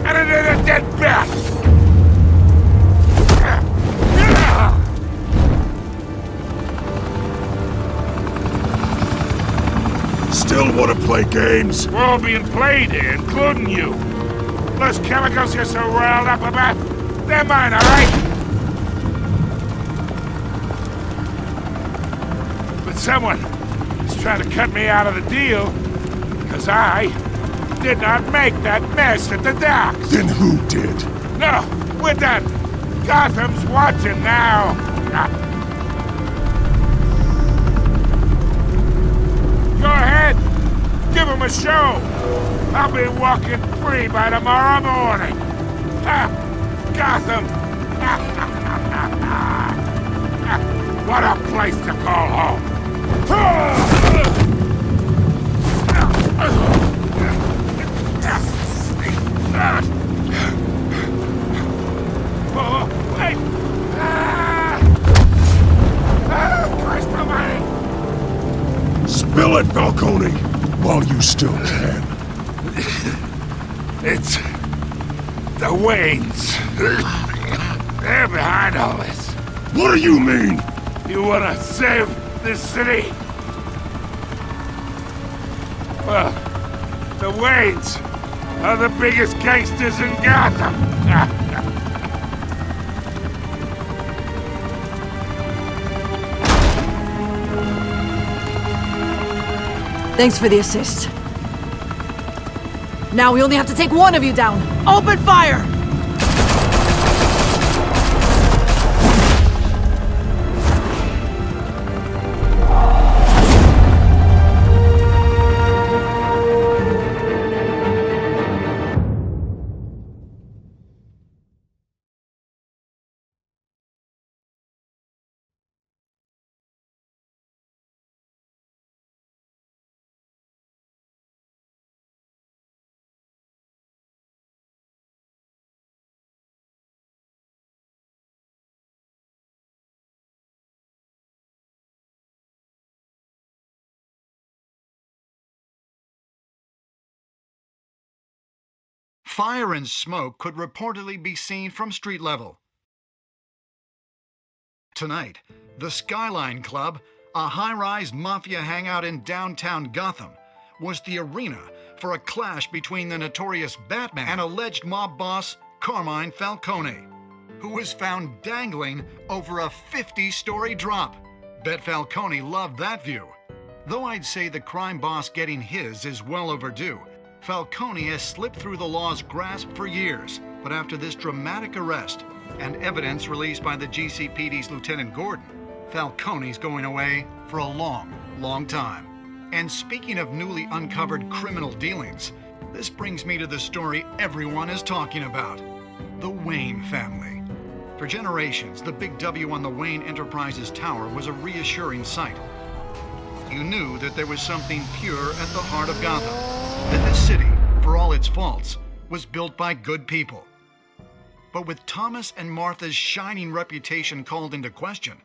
S13: And it is a dead bat.
S6: Still want to play games?
S13: We're all being played here, including you. Those chemicals you're so riled up about, they're mine, all right? But someone is trying to cut me out of the deal because I did not make that mess at the docks.
S6: Then who did?
S13: No, we're done. Gotham's watching now. Go ahead. Give him a show. I'll be walking free by tomorrow morning. Gotham. What a place to call home! Oh, wait! Christ almighty!
S6: Spill it, Falcone, while you still can.
S13: It's the Waynes. They're behind all this.
S6: What do you mean?
S13: You wanna save this city? Well, the Waynes are the biggest gangsters in Gotham.
S20: Thanks for the assist. Now we only have to take one of you down. Open fire!
S14: Fire and smoke could reportedly be seen from street level. Tonight, the Skyline Club, a high-rise mafia hangout in downtown Gotham, was the arena for a clash between the notorious Batman and alleged mob boss Carmine Falcone, who was found dangling over a 50-story drop. Bet Falcone loved that view. Though I'd say the crime boss getting his is well overdue, Falcone has slipped through the law's grasp for years, but after this dramatic arrest and evidence released by the GCPD's Lieutenant Gordon, Falcone's going away for a long, long time. And speaking of newly uncovered criminal dealings, this brings me to the story everyone is talking about: the Wayne family. For generations, the big W on the Wayne Enterprises Tower was a reassuring sight. You knew that there was something pure at the heart of Gotham, that this city, for all its faults, was built by good people. But with Thomas and Martha's shining reputation called into question,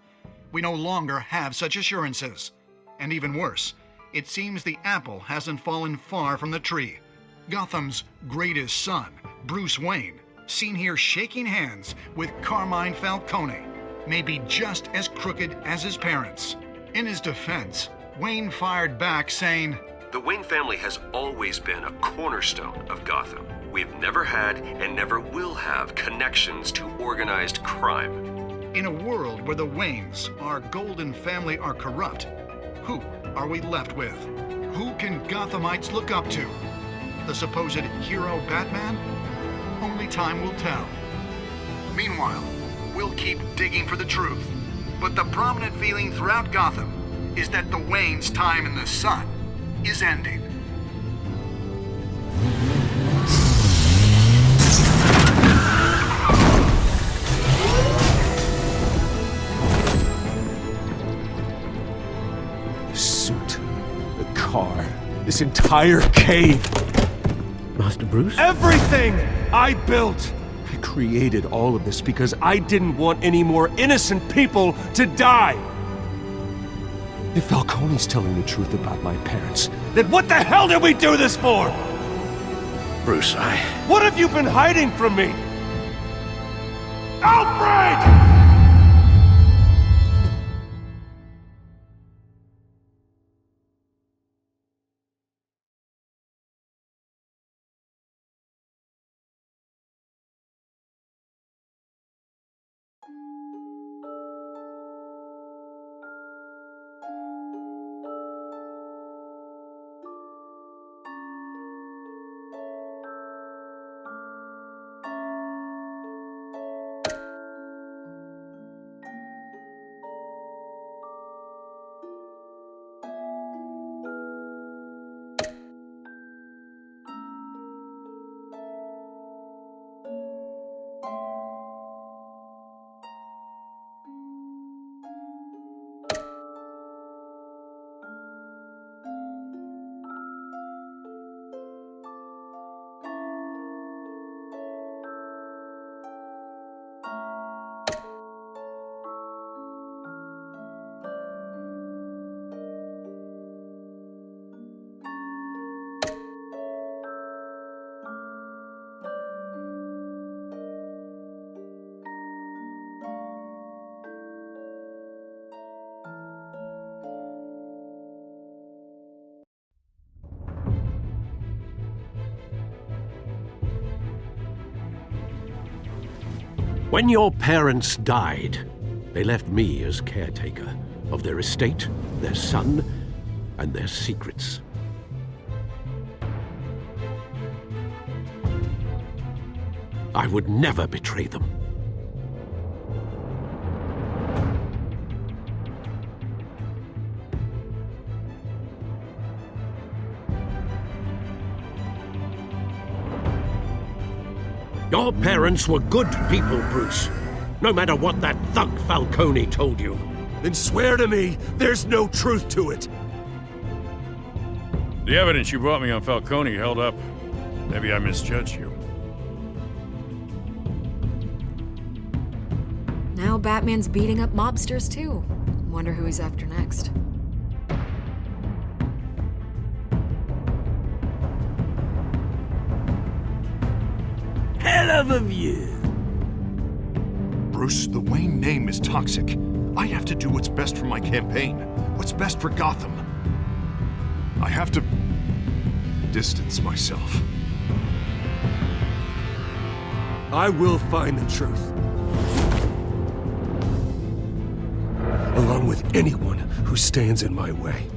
S14: we no longer have such assurances. And even worse, it seems the apple hasn't fallen far from the tree. Gotham's greatest son, Bruce Wayne, seen here shaking hands with Carmine Falcone, may be just as crooked as his parents. In his defense, Wayne fired back saying,
S9: "The Wayne family has always been a cornerstone of Gotham. We've never had and never will have connections to organized crime."
S14: In a world where the Waynes, our golden family, are corrupt, who are we left with? Who can Gothamites look up to? The supposed hero Batman? Only time will tell. Meanwhile, we'll keep digging for the truth. But the prominent feeling throughout Gotham is that the Waynes' time in the sun is ending.
S2: The suit, the car, this entire cave.
S5: Master Bruce?
S2: Everything I built! I created all of this because I didn't want any more innocent people to die! If Falcone's telling the truth about my parents, then what the hell did we do this for?
S5: Bruce,
S2: What have you been hiding from me? Alfred!
S5: When your parents died, they left me as caretaker of their estate, their son, and their secrets. I would never betray them. Your parents were good people, Bruce. No matter what that thug Falcone told you.
S2: Then swear to me there's no truth to it.
S3: The evidence you brought me on Falcone held up. Maybe I misjudged you.
S12: Now Batman's beating up mobsters too. Wonder who he's after next.
S2: Hell of a view.
S4: Bruce, the Wayne name is toxic. I have to do what's best for my campaign. What's best for Gotham. I have to distance myself.
S2: I will find the truth. Along with anyone who stands in my way.